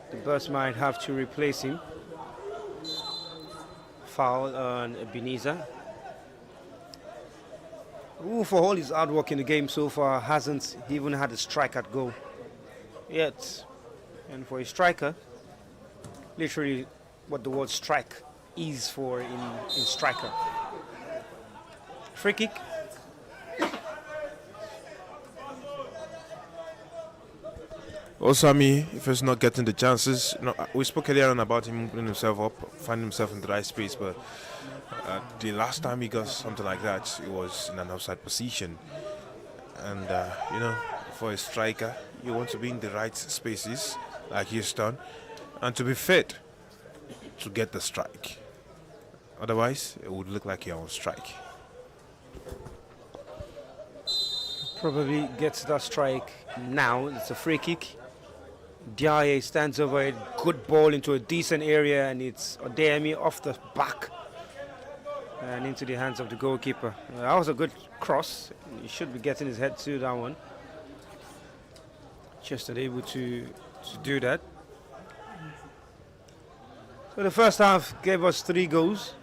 the bus might have to replace him. Foul on Ebenezer. who for all his hard work in the game so far hasn't even had a strike at goal yet. And for a striker, literally what the word strike is for in striker. Free kick. Osami, if he's not getting the chances, we spoke earlier on about him putting himself up, finding himself in the right space, but the last time he got something like that, it was in an outside position. And, for a striker, you want to be in the right spaces, like he's done, and to be fit to get the strike. Otherwise, it would look like you're on strike. Probably gets that strike now. It's a free kick. Diaye stands over it, good ball into a decent area, and it's Odeyemi off the back and into the hands of the goalkeeper. That was a good cross. He should be getting his head to that one. Just not able to do that. So the first half gave us 3 goals.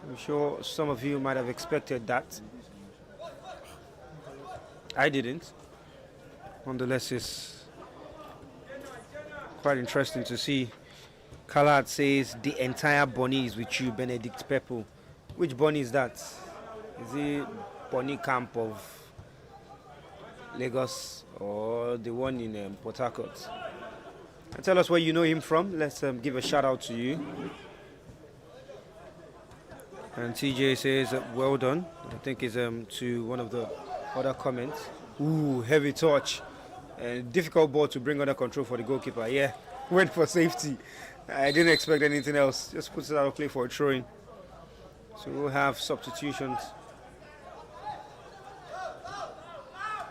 I'm sure some of you might have expected that. I didn't. Nonetheless, it's quite interesting to see. Khalad says the entire bunny is with you, Benedict Pepple. Which bunny is that? Is it bunny camp of Lagos or the one in Port Harcourt? And tell us where you know him from. Let's give a shout out to you. And TJ says well done. I think it's to one of the other comments. Ooh, heavy touch. Difficult ball to bring under control for the goalkeeper. Yeah, went for safety. I didn't expect anything else. Just puts it out of play for a throw-in. So we'll have substitutions.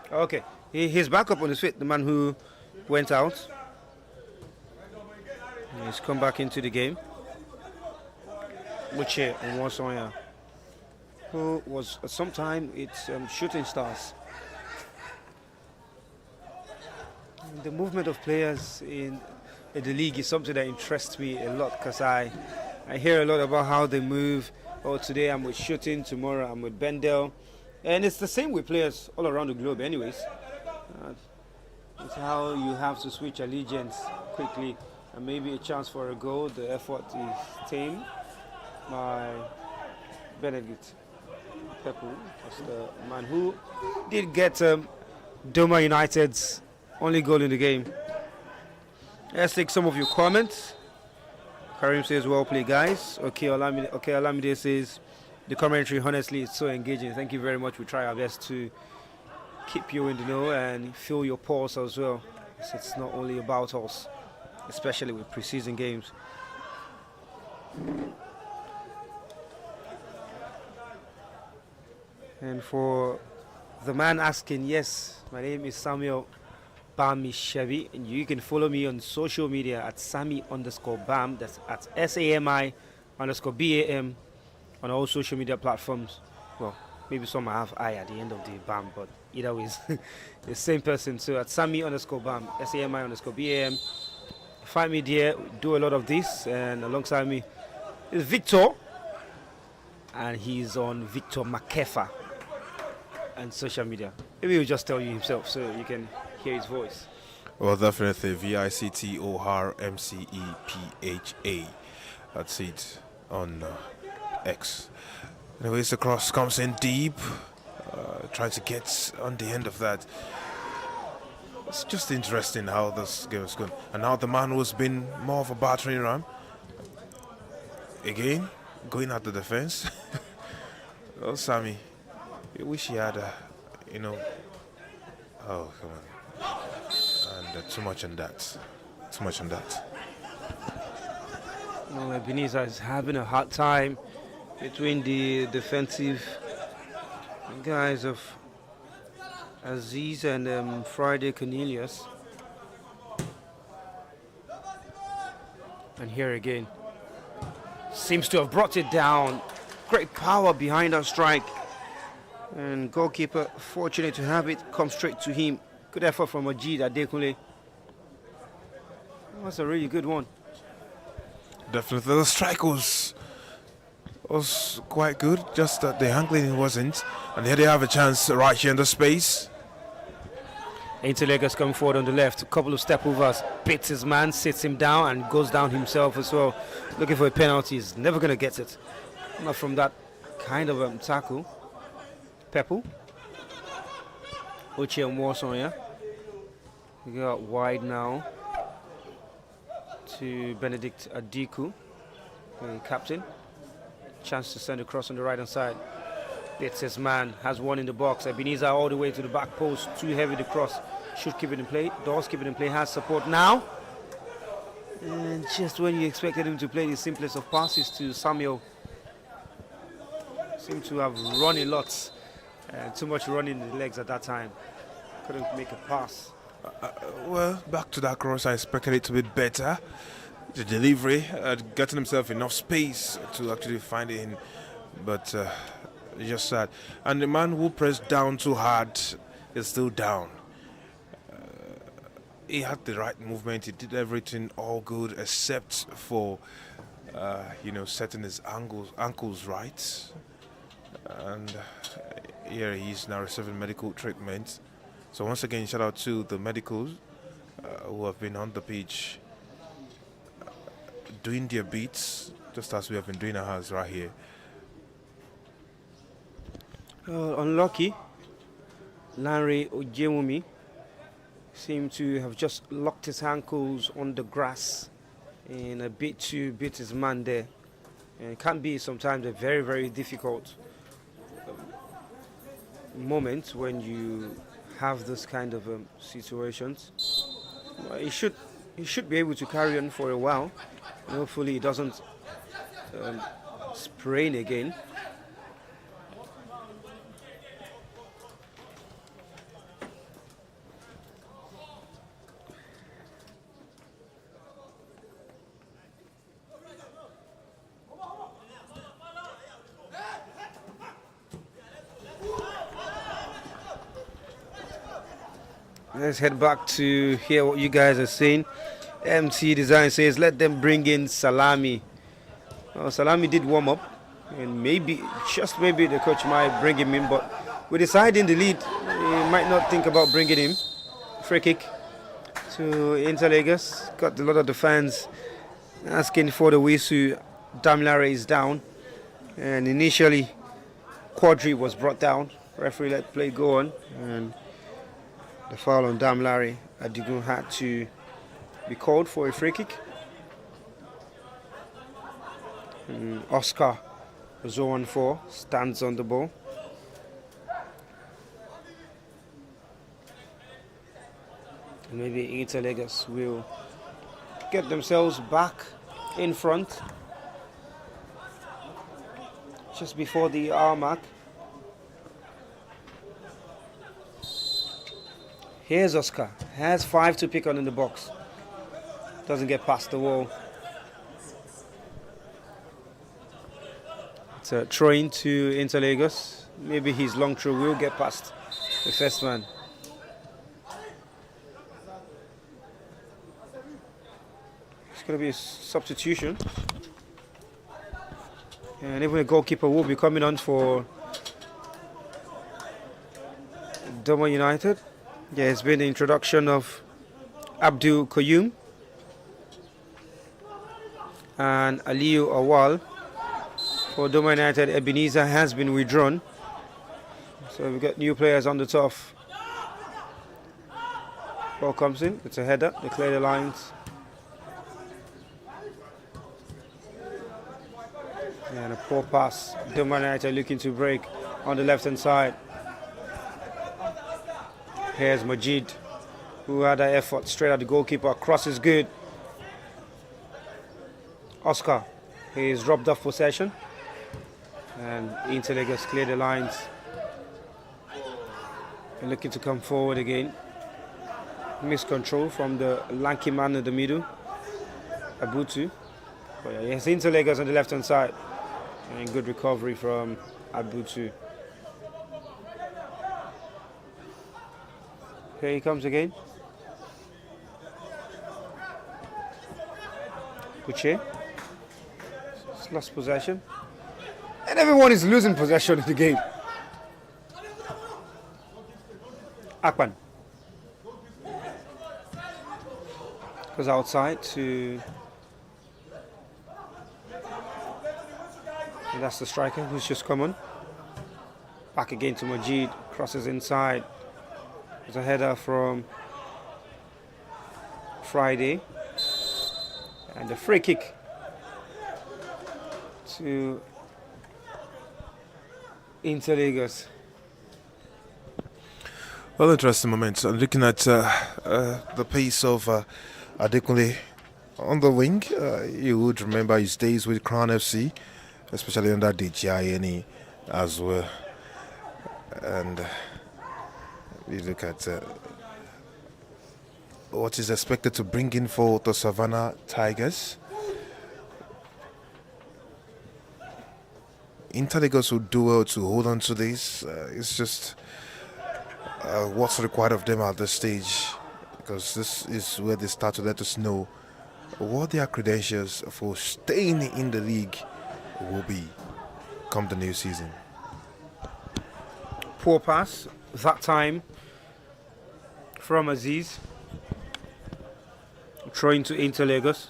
Okay, he's back up on his feet, the man who went out. He's come back into the game. Uche Nwonsanya, who was at some time it's Shooting Stars. The movement of players in the league is something that interests me a lot because I hear a lot about how they move. Oh, today I'm with Shooting, tomorrow I'm with Bendel. And it's the same with players all around the globe anyways. It's how you have to switch allegiance quickly and maybe a chance for a goal. The effort is tamed by Benedict Pepple. That's the man who did get Doma United's only goal in the game. Let's take some of your comments. Karim says, well played, guys. Okay, Olamide says, the commentary, honestly, is so engaging. Thank you very much. We try our best to keep you in the know and feel your pulse as well. It's not only about us, especially with preseason games. And for the man asking, yes, my name is Samuel Bamishevi, and you can follow me on social media at Sami_Bam. That's at SAMI_BAM on all social media platforms. Well, maybe some have I at the end of the BAM, but either way, it's the same person. So at Sami_Bam, SAMI_BAM. Find me there, do a lot of this, and alongside me is Victor, and he's on Victor Makefa and social media. Maybe he'll just tell you himself so you can hear his voice. Well, definitely VICTORMCEPHA. That's it on X. Anyways, the cross comes in deep, trying to get on the end of that. It's just interesting how this game is going. And now the man who's been more of a battering ram, again, going at the defense. Oh, Sammy, I wish he had, oh, come on. And too much on that. Too much on that. Well, Ebenezer is having a hard time between the defensive guys of Aziz and Friday Cornelius. And here again, seems to have brought it down. Great power behind our strike. And goalkeeper, fortunate to have it come straight to him. Good effort from Ajid Adekunle. That's a really good one. Definitely, the strike was was quite good, just that the handling wasn't. And here they have a chance right here in the space. Interlegers coming forward on the left, a couple of step overs, beats his man, sits him down and goes down himself as well. Looking for a penalty, he's never going to get it. Not from that kind of tackle. Pepu. Oche and Warson, yeah. We got wide now to Benedict Adiku, captain. Chance to send across on the right hand side. Beats his man, has one in the box. Ebenezer all the way to the back post, too heavy the cross. Should keep it in play, does keep it in play, has support now. And just when you expected him to play the simplest of passes to Samuel, seemed to have run a lot. Too much running in the legs at that time. Couldn't make a pass. Well, back to that cross, I expected it to be better. The delivery, getting himself enough space to actually find it in, but just that. And the man who pressed down too hard is still down. He had the right movement, he did everything all good except for, setting his ankles right. And here he is now receiving medical treatment. So once again, shout out to the medicals who have been on the pitch doing their beats, just as we have been doing ours right here. Unlucky. Larry Ojewumi seemed to have just locked his ankles on the grass and a bit to beat his man there. And it can be sometimes a very, very difficult moment when you have this kind of situations. He should be able to carry on for a while. And hopefully he doesn't sprain again. Let's head back to hear what you guys are saying. MC Design says, let them bring in Salami. Salami did warm up, and maybe, just maybe, the coach might bring him in, but with the side in the lead, he might not think about bringing him. Free kick to Interlagos. Got a lot of the fans asking for the whistle. Damilare is down, and initially, Quadri was brought down. Referee let play go on, and the foul on Damilare Adigun had to be called for a free kick. And Oscar 0-4 stands on the ball. And maybe Interlagos will get themselves back in front just before the hour mark. Here's Oscar, has 5 to pick on in the box. Doesn't get past the wall. It's a throw-in to Interlagos. Maybe his long throw will get past the first man. It's going to be a substitution. And even a goalkeeper will be coming on for Doma United. Yeah, it's been the introduction of Abdul Qayyum and Aliyu Awal. For Doma United, Ebenezer has been withdrawn. So we've got new players on the turf. Ball comes in, it's a header, they clear the lines. And a poor pass. Doma United looking to break on the left hand side. Here's Majid, who had an effort straight at the goalkeeper. Cross is good. Oscar, he's dropped off possession. And Interlagos clear the lines. And looking to come forward again. Miscontrol from the lanky man in the middle, Abutu. But yeah, yes, Interlagos on the left hand side. And good recovery from Abutu. Here he comes again. Kuche. Lost possession. And everyone is losing possession in the game. Akpan goes outside to... And that's the striker who's just come on. Back again to Majid, crosses inside. There's a header from Friday. And a free kick to Inter Lagos. Well, interesting moment. I'm looking at the pace of Adekunle on the wing. You would remember his days with Crown FC, especially under DJINE as well. And you look at what is expected to bring in for the Savannah Tigers. Inter Lagos will do well to hold on to this. It's just what's required of them at this stage, because this is where they start to let us know what their credentials for staying in the league will be come the new season. Poor pass that time from Aziz, throwing to Inter Lagos.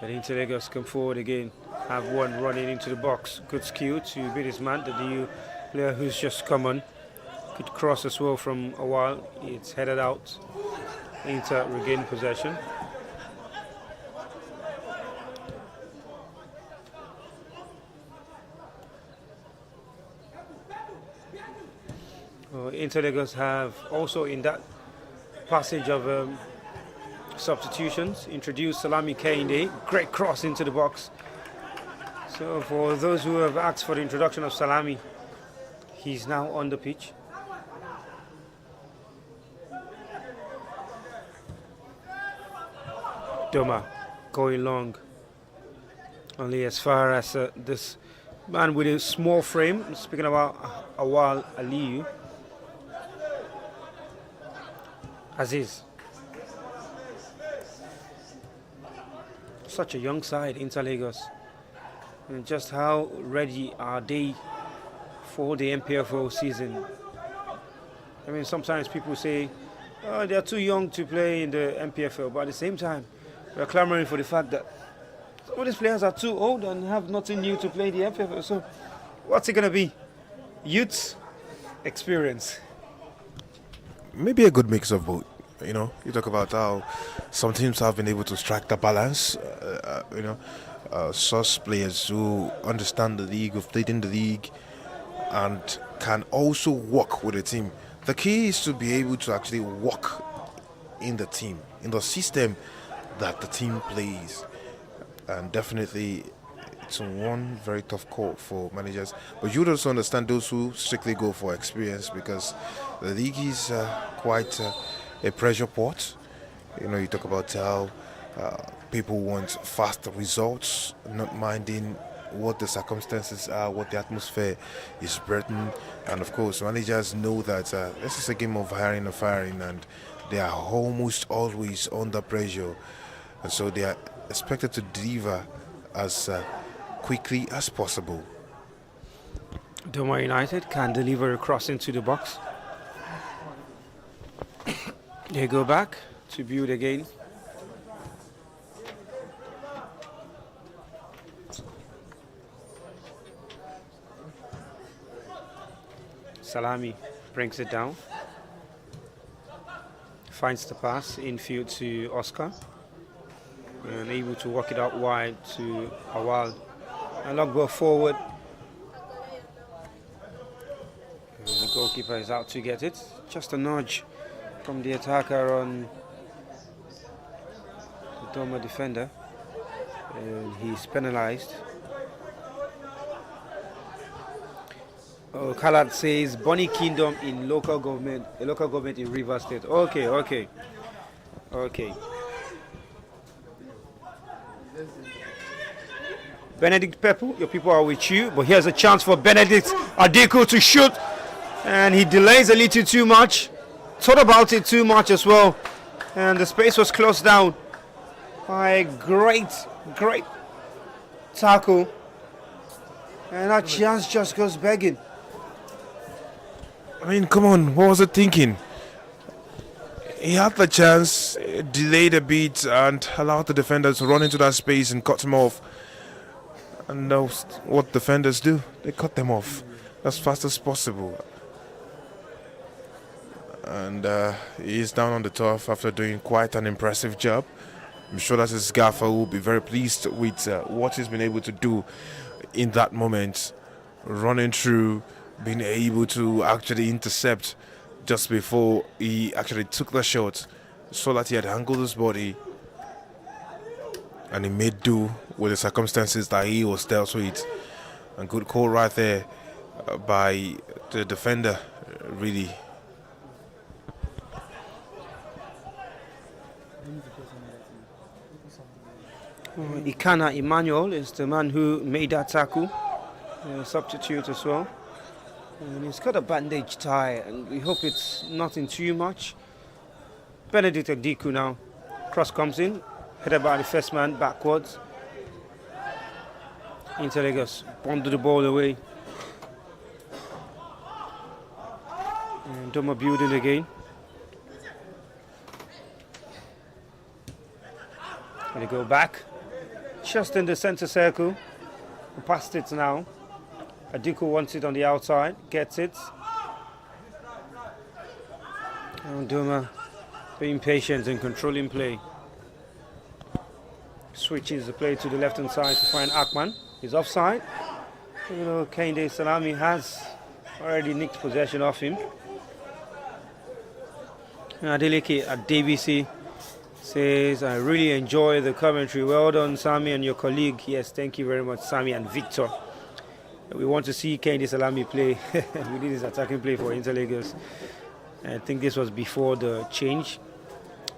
But Inter Lagos come forward again, have one running into the box. Good skill to beat his man, the new player who's just come on. Good cross as well from a while. It's headed out. Inter regain possession. Inter Lagos have also in that passage of substitutions introduced Salami Kehinde. Great cross into the box. So for those who have asked for the introduction of Salami, he's now on the pitch. Doma going long, only as far as this man with a small frame. Speaking about Awal Aliyu. Aziz. Such a young side, Inter Lagos. And just how ready are they for the MPFL season? I mean, sometimes people say, oh, they're too young to play in the MPFL, but at the same time, we're clamoring for the fact that some of these players are too old and have nothing new to play the MPFL. So, what's it going to be? Youth, experience. Maybe a good mix of both. You know, you talk about how some teams have been able to strike the balance. Source players who understand the league, who've played in the league, and can also work with the team. The key is to be able to actually work in the team, in the system that the team plays. And definitely, it's one very tough call for managers. But you would also understand those who strictly go for experience, because the league is quite a pressure pot. You know, you talk about how people want fast results, not minding what the circumstances are, what the atmosphere is breathing. And of course, managers know that this is a game of hiring and firing, and they are almost always under pressure. And so they are expected to deliver as quickly as possible. Doma United can deliver a cross into the box. They go back to build again. Salami brings it down. Finds the pass infield to Oscar. And able to work it out wide to Awal. And long ball forward. And the goalkeeper is out to get it. Just a nudge from the attacker on the Doma defender. And he's penalized. Oh, Khalad says Bonny Kingdom in local government, a local government in Rivers State. Okay. Benedict Pepu, your people are with you, but here's a chance for Benedict Adeko to shoot And he delays a little too much. Thought about it too much as well. And the space was closed down by a great tackle. And that chance just goes begging. I mean, come on, what was it thinking? He had the chance, delayed a bit, and allowed the defenders to run into that space and cut him off. And that's what defenders do. They cut them off as fast as possible. And he's down on the turf after doing quite an impressive job. I'm sure that his gaffer will be very pleased with what he's been able to do in that moment. Running through, being able to actually intercept just before he actually took the shot. So that he had angled his body. And he made do with the circumstances that he was dealt with. And good call right there by the defender, really. Ikana Emmanuel is the man who made that tackle. Substitute as well. And he's got a bandage tie, and we hope it's nothing too much. Benedict Adiku now. Cross comes in, headed by the first man backwards. Inter Lagos bundle the ball away. And Doma building again. And they go back. Just in the center circle. Past it now. Adiku wants it on the outside, gets it. And Doma being patient and controlling play. Switches the play to the left hand side to find Akman. He's offside. You know, Kehinde Salami has already nicked possession of him. Adeleke at DBC says, I really enjoy the commentary. Well done, Sami, and your colleague. Yes, thank you very much, Sami and Victor. We want to see Kehinde Salami play. We did his attacking play for Inter Lagos. I think this was before the change.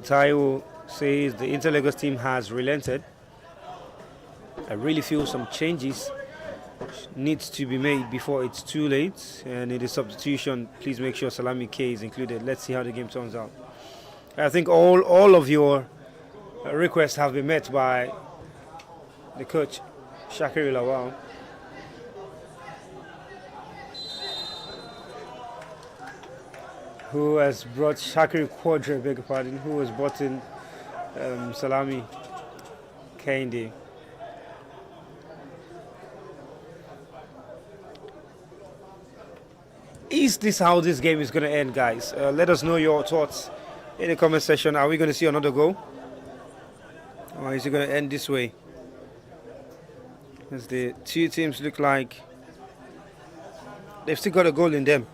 Taiwo says the Inter Lagos team has relented. I really feel some changes needs to be made before it's too late. And in the substitution, please make sure Salami K is included. Let's see how the game turns out. I think all of your requests have been met by the coach, Shakiri Lawal. Who has brought Shakiri Quadra, beg your pardon, who has brought in Salami Kehinde. Is this how this game is going to end, guys? Let us know your thoughts in the comment section. Are we going to see another goal? Or is it going to end this way? As the two teams look like they've still got a goal in them.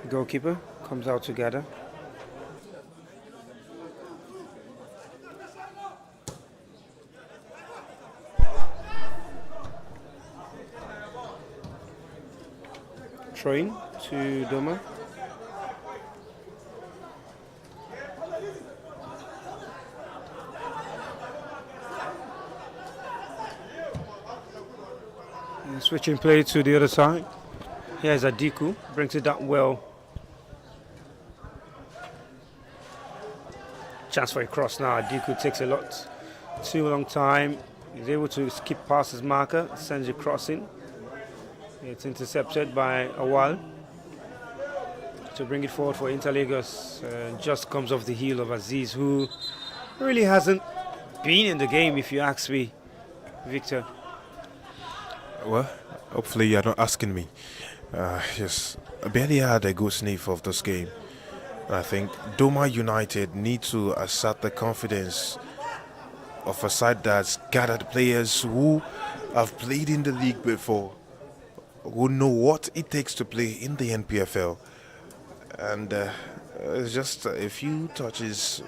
Goalkeeper comes out together. Throwing to Doma. And switching play to the other side. Here's Adiku, brings it down well. Chance for a cross now. Adiku takes a lot too long time. He's able to skip past his marker, sends it crossing. It's intercepted by Awal to bring it forward for Inter Lagos. Just comes off the heel of Aziz, who really hasn't been in the game, if you ask me, Victor. Well, hopefully you're not asking me. Yes, I barely had a good sniff of this game. I think Doma United need to assert the confidence of a side that's gathered players who have played in the league before, who know what it takes to play in the NPFL. And It's just a few touches,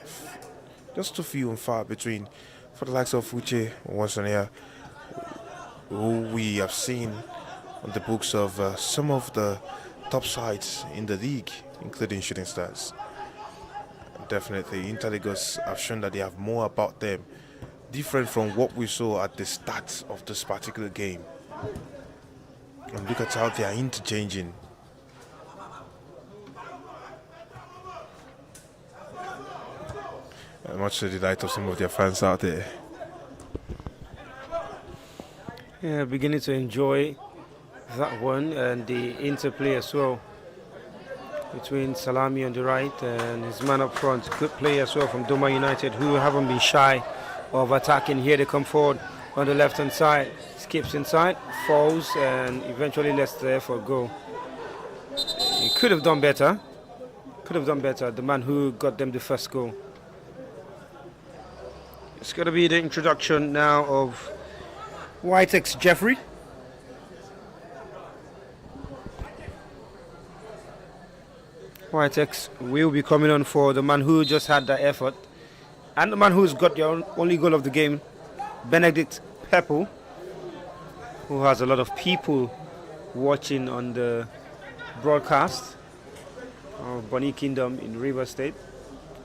just too few and far between for the likes of Uche Wansania, who we have seen on the books of some of the top sides in the league, including Shooting Stars. Definitely, Interligos have shown that they have more about them, different from what we saw at the start of this particular game. And look at how they are interchanging. Much to the delight of some of their fans out there. Yeah, beginning to enjoy that one and the interplay as well between Salami on the right and his man up front. Good play as well from Doma United, who haven't been shy of attacking. Here they come forward on the left hand side, skips inside, falls, and eventually lets the effort go. He could have done better. The man who got them the first goal. It's going to be the introduction now of Whitex Jeffrey. Whitex will be coming on for the man who just had that effort, and the man who's got the only goal of the game, Benedict Peppel, who has a lot of people watching on the broadcast of Bonny Kingdom in River State.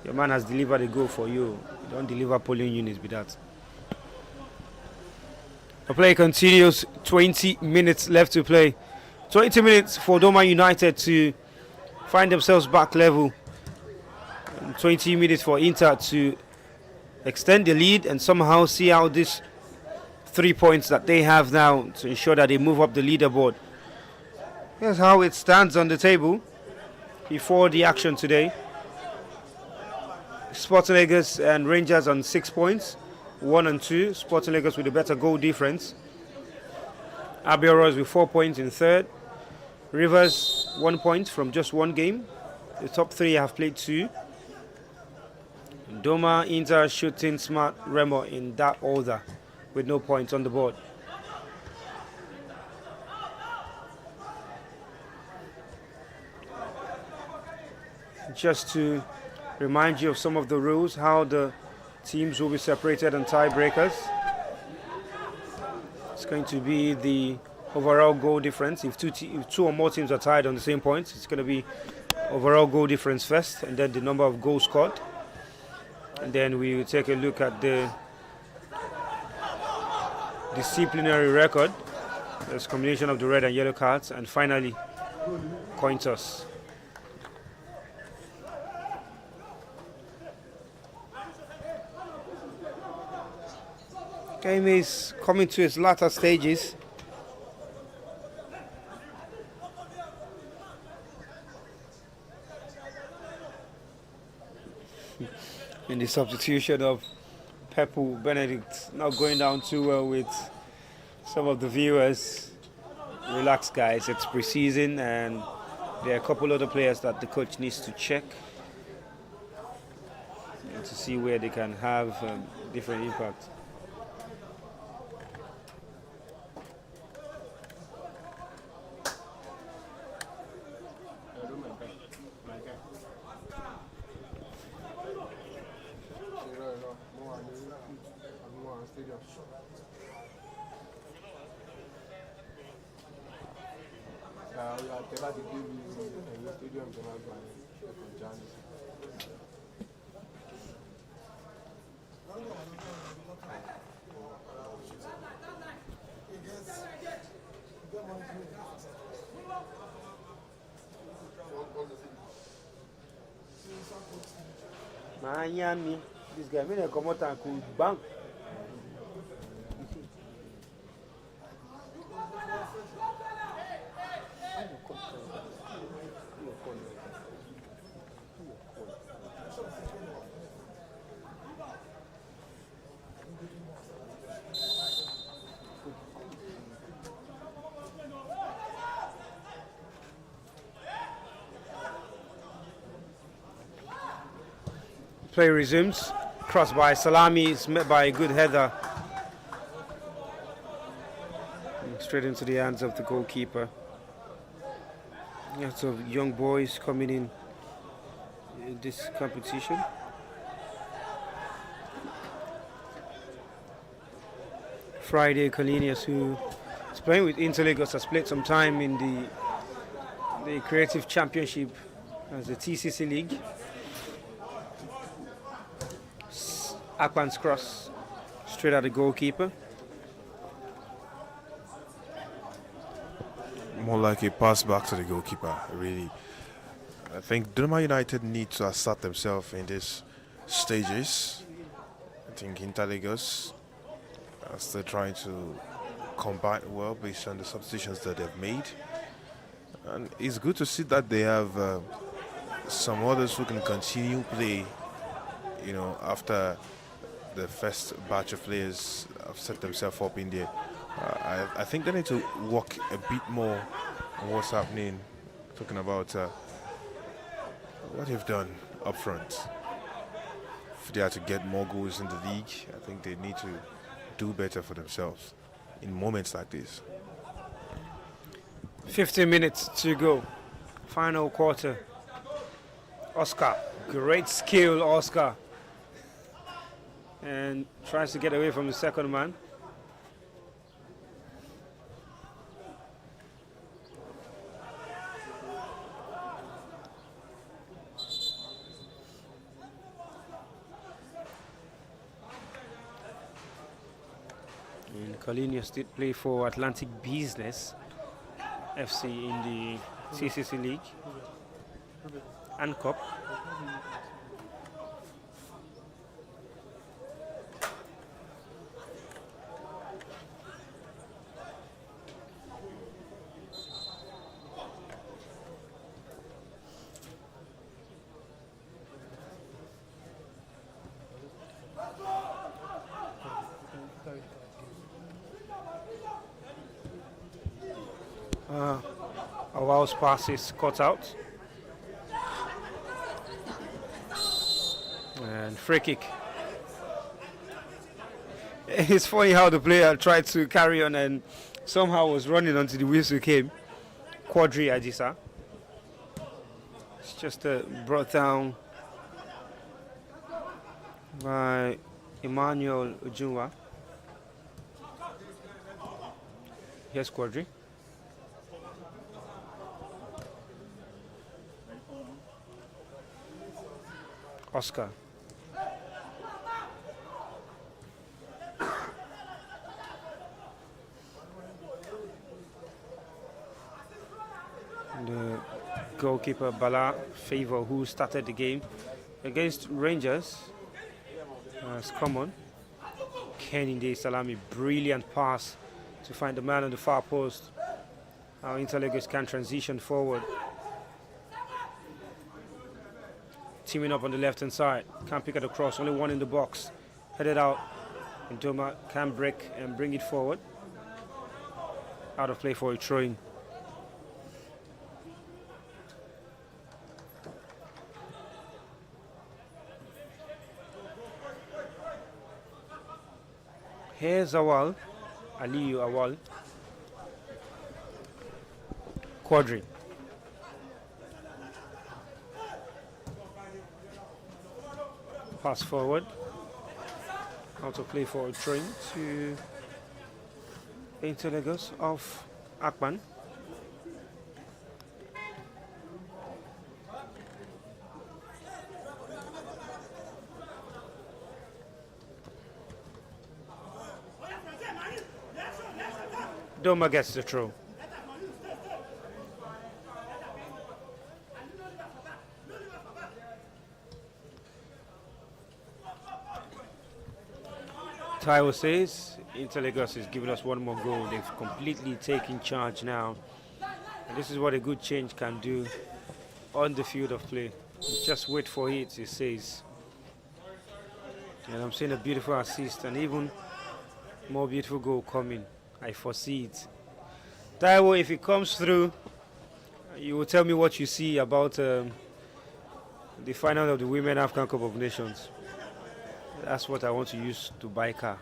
Your man has delivered a goal for you. You don't deliver polling units with that. The play continues. 20 minutes left to play. 20 minutes for Doma United to find themselves back level. And 20 minutes for Inter to extend the lead and somehow see out these 3 points that they have now to ensure that they move up the leaderboard. Here's how it stands on the table before the action today. Sporting Lagos and Rangers on 6 points, 1 and 2. Sporting Lagos with a better goal difference. Abioros with 4 points in third. Rivers 1 point from just one game. The top 3 have played 2. Doma, Inter, Shooting, Smart, Remo in that order with no points on the board. Just to remind you of some of the rules, how the teams will be separated and tiebreakers. It's going to be the overall goal difference. If two or more teams are tied on the same points, it's going to be overall goal difference first, and then the number of goals scored. And then we will take a look at the disciplinary record. There's a combination of the red and yellow cards, and finally, coin toss. Game is coming to its latter stages. In the substitution of Pepu Benedict, not going down too well with some of the viewers. Relax, guys, it's pre-season and there are a couple other players that the coach needs to check and to see where they can have different impact. Miami, this guy, may come out and could bank. Play resumes. Cross by Salami is met by a good header. Straight into the hands of the goalkeeper. Lots of young boys coming in in this competition. Friday Colinius, who is playing with Inter Lagos, has played some time in the Creative Championship as the TCC League. Akpan's cross straight at the goalkeeper. More like a pass back to the goalkeeper, really. I think Doma United need to assert themselves in these stages. I think Inter Lagos are still trying to combine well based on the substitutions that they've made. And it's good to see that they have some others who can continue play, you know, after the first batch of players have set themselves up in there. I think they need to work a bit more on what's happening. Talking about what they've done up front. If they are to get more goals in the league, I think they need to do better for themselves in moments like this. 15 minutes to go. Final quarter. Oscar. Great skill, Oscar. And tries to get away from the second man. And Colinius did play for Atlantic Business FC in the CCC League and Cup. Awal's pass is cut out. And free kick. It's funny how the player tried to carry on and somehow was running until the whistle came. Quadri Ajisa. It's just brought down by Emmanuel Ujunwa. Here's Quadri. Oscar. The goalkeeper Bala Favor, who started the game against Rangers, has come on. Keninde Salami, brilliant pass to find the man on the far post. How Inter Lagos can transition forward. Teaming up on the left hand side, can't pick at the cross, only one in the box. Headed out, and Doma can break and bring it forward. Out of play for a throw-in. Here's Awal, Aliyu Awal. Quadri. Pass forward. Out of play for a train to Inter Lagos of Akpan. Doma gets the throw. Taiwo says Inter Lagos is giving us one more goal. They've completely taken charge now. And this is what a good change can do on the field of play. Just wait for it, he says. And I'm seeing a beautiful assist and even more beautiful goal coming. I foresee it. Taiwo, if it comes through, you will tell me what you see about the final of the Women African Cup of Nations. That's what I want to use to buy a car.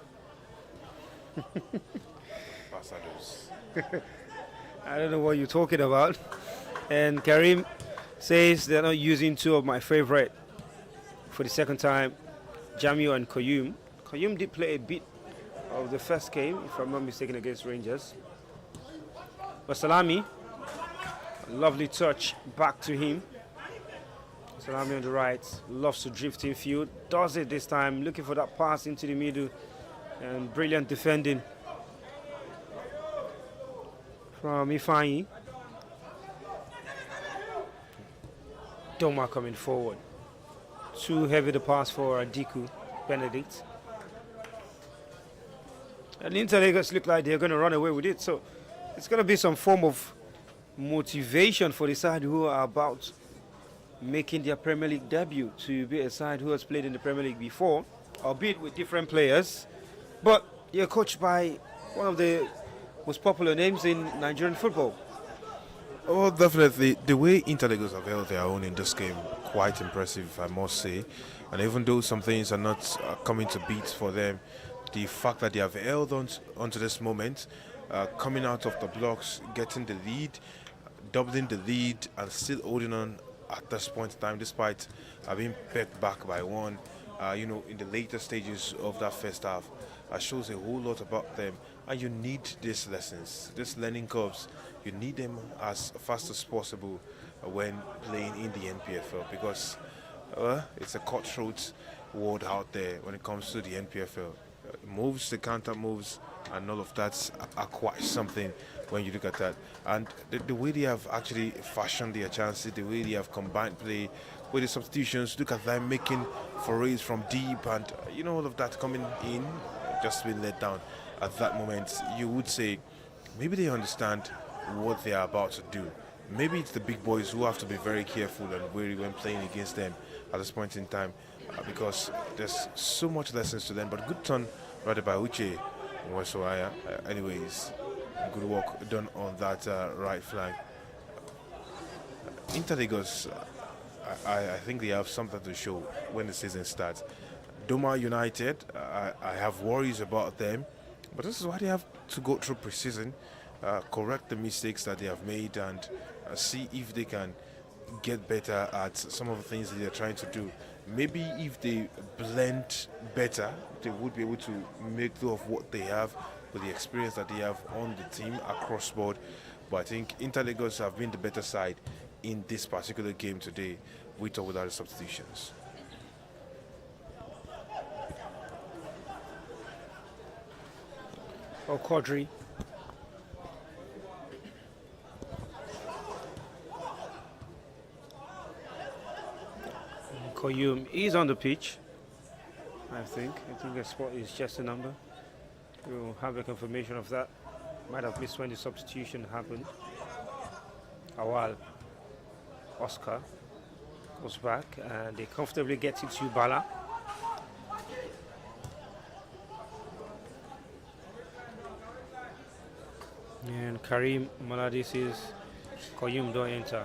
I don't know what you're talking about. And Karim says they're not using two of my favorite for the second time, Jamio and Koyum. Koyum did play a bit of the first game, if I'm not mistaken, against Rangers. But Salami, lovely touch back to him. Salami on the right, loves to drift in field, does it this time, looking for that pass into the middle, and brilliant defending from Ifeanyi. Doma coming forward. Too heavy the pass for Adiku Benedict. And Inter Lagos look like they're going to run away with it, so it's going to be some form of motivation for the side who are about making their Premier League debut, to be a side who has played in the Premier League before, albeit with different players, but they're coached by one of the most popular names in Nigerian football. Oh, definitely. The way Inter Lagos have held their own in this game, quite impressive, I must say. And even though some things are not coming to beat for them, the fact that they have held on onto this moment, coming out of the blocks, getting the lead, doubling the lead, and still holding on at this point in time, despite being pegged back by one, in the later stages of that first half, shows a whole lot about them. And you need these lessons, these learning curves. You need them as fast as possible when playing in the NPFL, because it's a cutthroat world out there when it comes to the NPFL. Moves, the counter moves, and all of that are quite something when you look at that. And the way they have actually fashioned their chances, the way they have combined play with the substitutions, look at them making forays from deep, and all of that coming in, just being let down at that moment. You would say maybe they understand what they are about to do. Maybe it's the big boys who have to be very careful and wary when playing against them at this point in time, because there's so much lessons to them. But good turn rather by Uche Nwasoaya. Anyways, good work done on that right flank. Inter Lagos, I think they have something to show when the season starts. Doma United, I have worries about them, but this is why they have to go through pre-season, correct the mistakes that they have made, and see if they can get better at some of the things that they're trying to do. Maybe if they blend better, they would be able to make do of what they have with the experience that they have on the team across board. But I think Inter Lagos have been the better side in this particular game today, with or without the substitutions. Quadri. Koyum is on the pitch, I think. The spot is just a number. We'll have a confirmation of that. Might have missed when the substitution happened. Awal Oscar goes back, and they comfortably get it to Bala. And Karim Maladi says Koyum don't enter.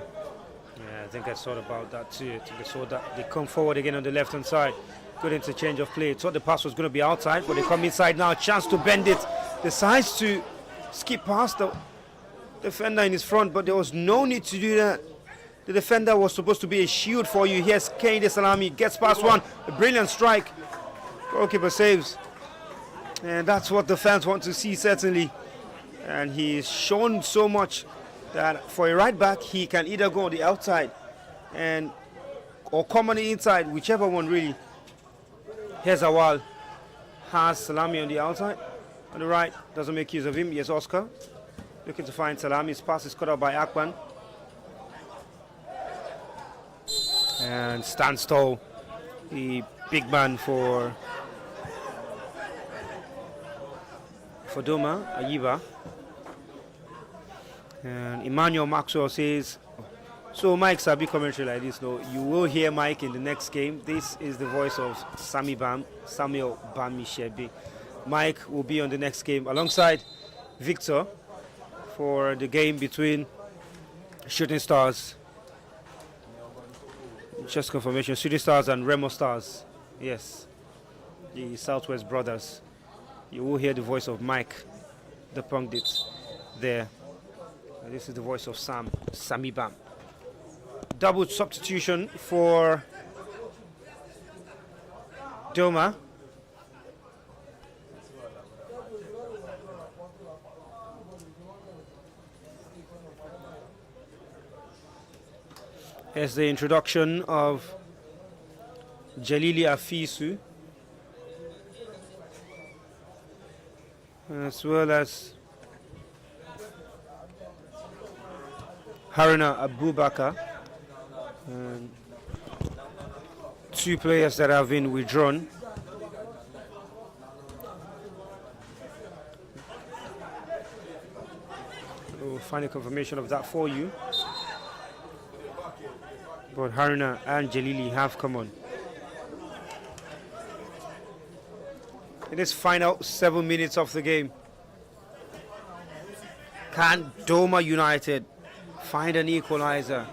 Yeah, I think I thought about that too. I think I saw that they come forward again on the left hand side. Good interchange of play. Thought the pass was going to be outside, but they come inside now. Chance to bend it. Decides to skip past the defender in his front, but there was no need to do that. The defender was supposed to be a shield for you. Here's Kehinde Salami. Gets past one. A brilliant strike. Goalkeeper saves. And that's what the fans want to see, certainly. And he's shown so much that for a right back, he can either go on the outside or come on the inside, whichever one really. Here's Awal. Has Salami on the outside. On the right, doesn't make use of him. Here's Oscar. Looking to find Salami. His pass is cut out by Akpan. And stands tall. The big man for Doma, Ayiba. And Emmanuel Maxwell says, so Mike Sabi commentary like this, no, you will hear Mike in the next game. This is the voice of Samuel Bamishebi. Mike will be on the next game alongside Victor for the game between Shooting Stars. Just confirmation, Shooting Stars and Remo Stars. Yes, the Southwest brothers. You will hear the voice of Mike, the pundit, there. And this is the voice of Sami Bam. Double substitution for Doma. Here's the introduction of Jalili Afisu, as well as Haruna Abubakar, and two players that have been withdrawn. We'll find a confirmation of that for you. But Haruna and Jalili have come on. In this final 7 minutes of the game, can Doma United find an equalizer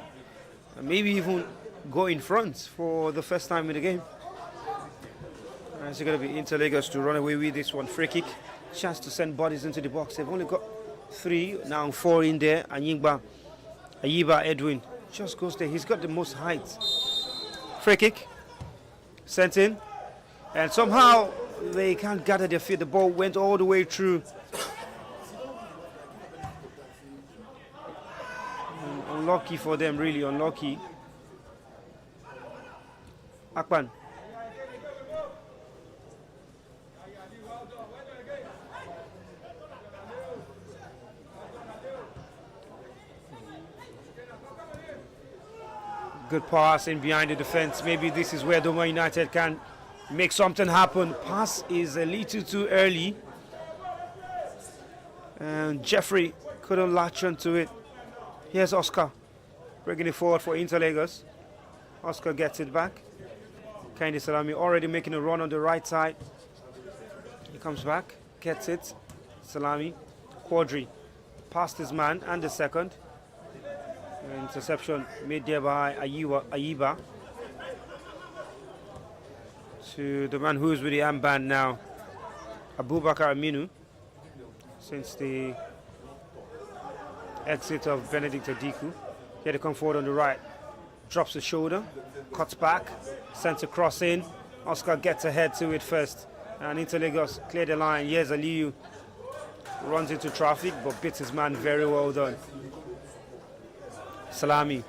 and maybe even go in front for the first time in the game? It's going to be Interlagos to run away with this one. Free kick, chance to send bodies into the box. They've only got 3, now 4 in there. Ayiba Edwin just goes there. He's got the most height. Free kick, sent in, and somehow they can't gather their feet. The ball went all the way through. Unlucky for them, really unlucky. Akpan. Good pass in behind the defense. Maybe this is where Doma United can make something happen. Pass is a little too early, and Jeffrey couldn't latch onto it. Here's Oscar bringing it forward for Interlagos. Oscar gets it back. Kainde Salami already making a run on the right side. He comes back, gets it. Salami, Quadri, past his man and the second. Interception made there by Ayiba to the man who's with the armband now, Abubakar Aminu, since the exit of Benedict Adiku. Here they come forward on the right, drops the shoulder, cuts back, sends a cross in. Oscar gets ahead to it first, and Interlagos clear the line. Yes, Aliyu runs into traffic but beats his man. Very well done. Salami.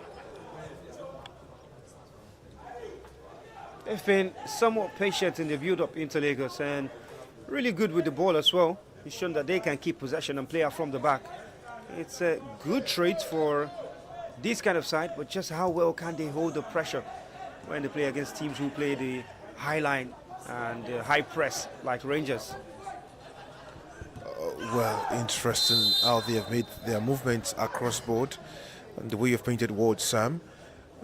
They've been somewhat patient in the build-up, Interlagos, and really good with the ball as well. It's shown that they can keep possession and play out from the back. It's a good trait for this kind of side, but just how well can they hold the pressure when they play against teams who play the high line and the high press like Rangers? Well, interesting how they have made their movements across board and the way you've painted words, Sam.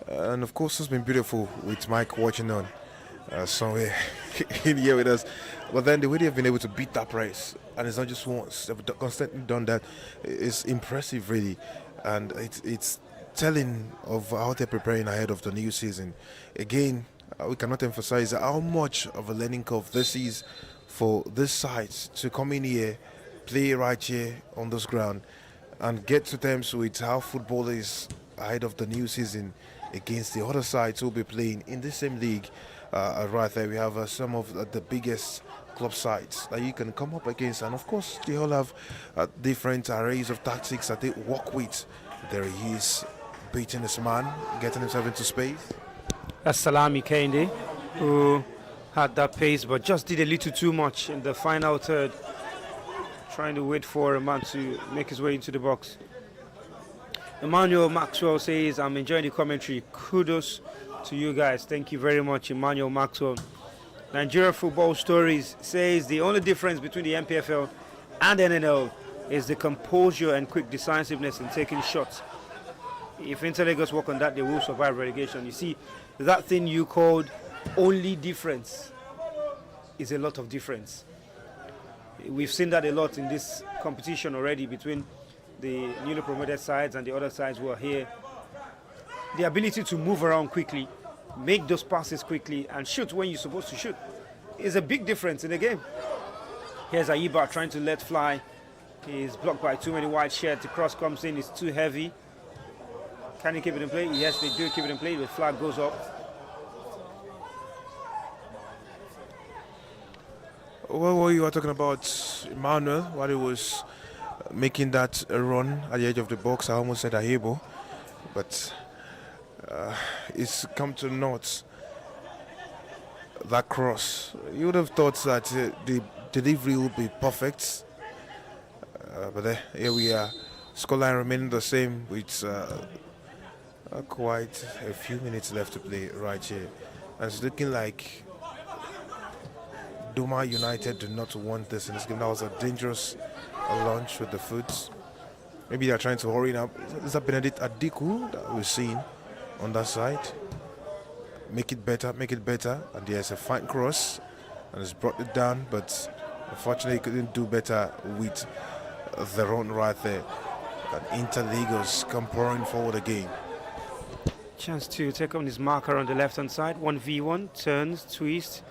And of course, it's been beautiful with Mike watching on somewhere in here with us. But then the way they've been able to beat that press, and it's not just once, they've constantly done that, is impressive, really. And it's telling of how they're preparing ahead of the new season. Again, we cannot emphasize how much of a learning curve this is for this side to come in here, play right here on this ground, and get to terms with how football is ahead of the new season against the other sides who will be playing in the same league. Right there we have some of the biggest club sides that you can come up against, and of course they all have different arrays of tactics that they work with. There he is, beating his man, getting himself into space. That's Salami Kainde, who had that pace but just did a little too much in the final third, trying to wait for a man to make his way into the box. Emmanuel Maxwell says, I'm enjoying the commentary. Kudos to you guys. Thank you very much, Emmanuel Maxwell. Nigeria Football Stories says the only difference between the MPFL and NNL is the composure and quick decisiveness in taking shots. If Interlagos work on that, they will survive relegation. You see, that thing you called only difference is a lot of difference. We've seen that a lot in this competition already between the newly promoted sides and the other sides who are here. The ability to move around quickly, make those passes quickly, and shoot when you're supposed to shoot is a big difference in the game. Here's Ayiba trying to let fly. He's blocked by too many white shirts. The cross comes in, it's too heavy. Can he keep it in play? Yes, they do keep it in play. The flag goes up. What were you talking about, Emmanuel, while he was making that run at the edge of the box? I almost said Ahebo, but it's come to naught. That cross, you would have thought that the delivery would be perfect, but here we are. Scoreline remaining the same with quite a few minutes left to play right here. And it's looking like Doma United do not want this in this game. That was a dangerous launch with the foot. Maybe they're trying to hurry up. Is that Benedict Adiku that we're seeing on that side? Make it better, make it better. And there's a fine cross, and it's brought it down, but unfortunately he couldn't do better with the run right there. And Interligos come pouring forward again. Chance to take on his marker on the left hand side. 1v1, turns, twist,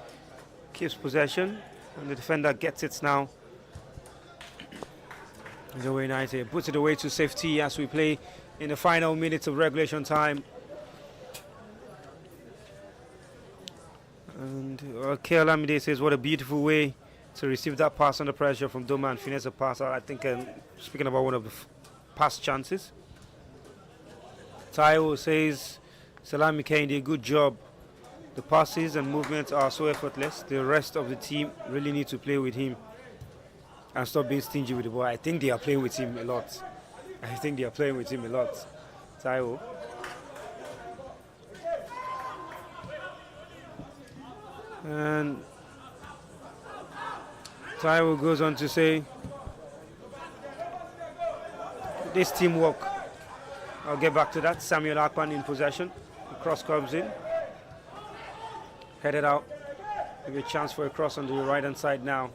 keeps possession, and the defender gets it now. The United puts it away to safety as we play in the final minutes of regulation time. And Olamide says, what a beautiful way to receive that pass under pressure from Doma and finesse a pass. I think speaking about one of the past chances. Taiwo says, Salami Kende, good job. The passes and movements are so effortless. The rest of the team really need to play with him and stop being stingy with the ball. I think they are playing with him a lot. Taiwo. And Taiwo goes on to say, this teamwork, I'll get back to that. Samuel Akpan in possession. The cross comes in. Headed out. Maybe a chance for a cross on the right hand side now.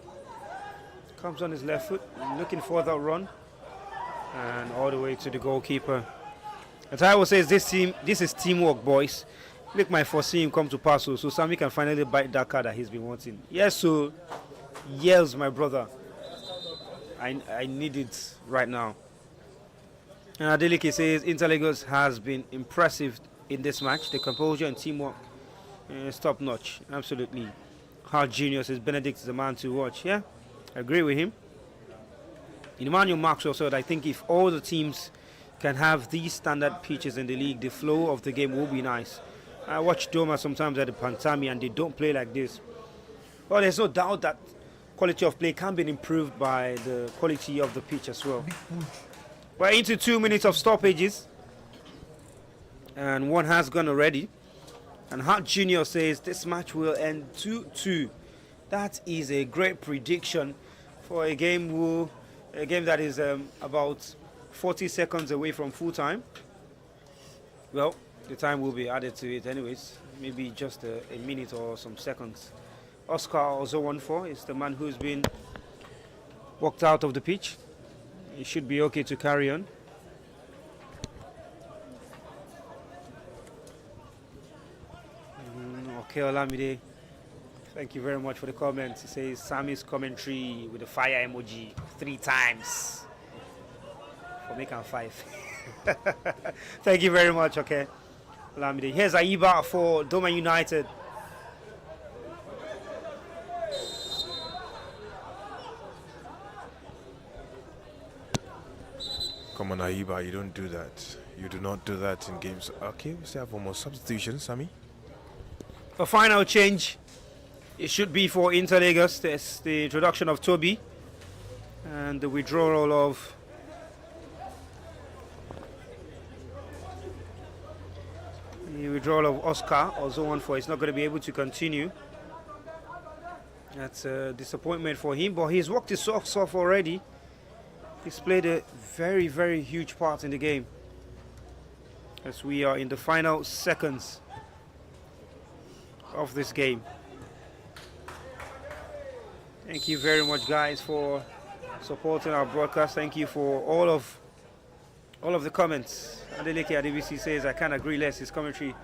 Comes on his left foot, looking for that run. And all the way to the goalkeeper. And Taiwo says, this is teamwork, boys. Look, my foresee him come to pass, so Sammy can finally bite that card that he's been wanting. Yes, so yes, my brother. I need it right now. And Adeleke says Interlagos has been impressive in this match. The composure and teamwork is top notch. Absolutely. Hard Junior says Benedict is the man to watch. Yeah, I agree with him. Emmanuel Maxwell said, I think if all the teams can have these standard pitches in the league, the flow of the game will be nice. I watch Doma sometimes at the Pantami and they don't play like this. Well, there's no doubt that quality of play can be improved by the quality of the pitch as well. We're into 2 minutes of stoppages. And one has gone already. And Hart Jr. says this match will end 2-2. That is a great prediction for a game that is about 40 seconds away from full time. Well, the time will be added to it anyways. Maybe just a minute or some seconds. Oscar Ozowanfo is the man who's been walked out of the pitch. He should be okay to carry on. Okay, Olamide. Thank you very much for the comments. He says Sammy's commentary with the fire emoji 3 times. For make him 5. Thank you very much, okay. Olamide. Here's Aiba for Doma United. Come on, Aiba, you don't do that. You do not do that in games. Okay, we still have one more substitution, Sammy. A final change. It should be for Interlagos. There's the introduction of Toby and the withdrawal of Oscar Ozowanfo. He's not going to be able to continue. That's a disappointment for him, but he's worked his socks off already. He's played a very, very huge part in the game as we are in the final seconds of this game. Thank you very much, guys, for supporting our broadcast. Thank you for all of the comments. Adeleke Adebisi says, I can't agree less. His commentary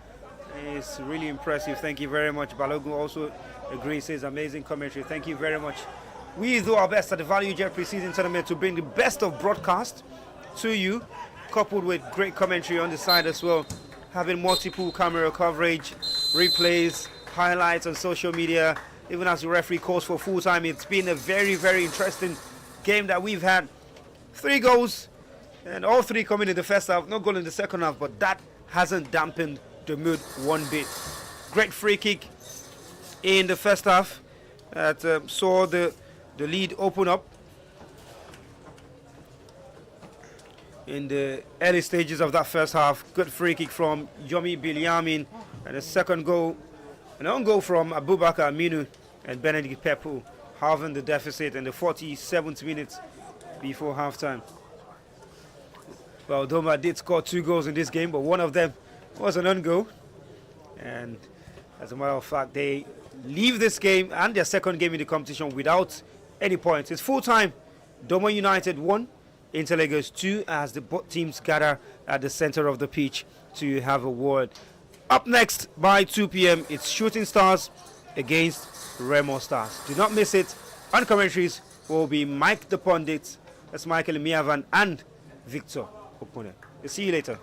is really impressive. Thank you very much. Balogun also agrees, says amazing commentary. Thank you very much. We do our best at the Value Jet Preseason Tournament to bring the best of broadcast to you, coupled with great commentary on the side as well. Having multiple camera coverage, replays, highlights on social media, even as the referee calls for full time. It's been a very, very interesting game that we've had. 3 goals, and all 3 coming in the first half, no goal in the second half, but that hasn't dampened the mood one bit. Great free kick in the first half that saw the lead open up in the early stages of that first half. Good free kick from Yomi Biliamin, and a second goal, an own goal from Abubakar Aminu and Benedict Pepu, halving the deficit in the 47th minute before halftime. Well, Doma did score 2 goals in this game, but one of them was an own goal. And as a matter of fact, they leave this game and their second game in the competition without any points. It's full time. Doma United 1, Interlagos 2, as the both teams gather at the center of the pitch to have a word. Up next by 2 p.m. it's Shooting Stars against Remo Stars. Do not miss it. On commentaries will be Mike the Pundit, that's Michael Miavan, and Victor Opone. See you later.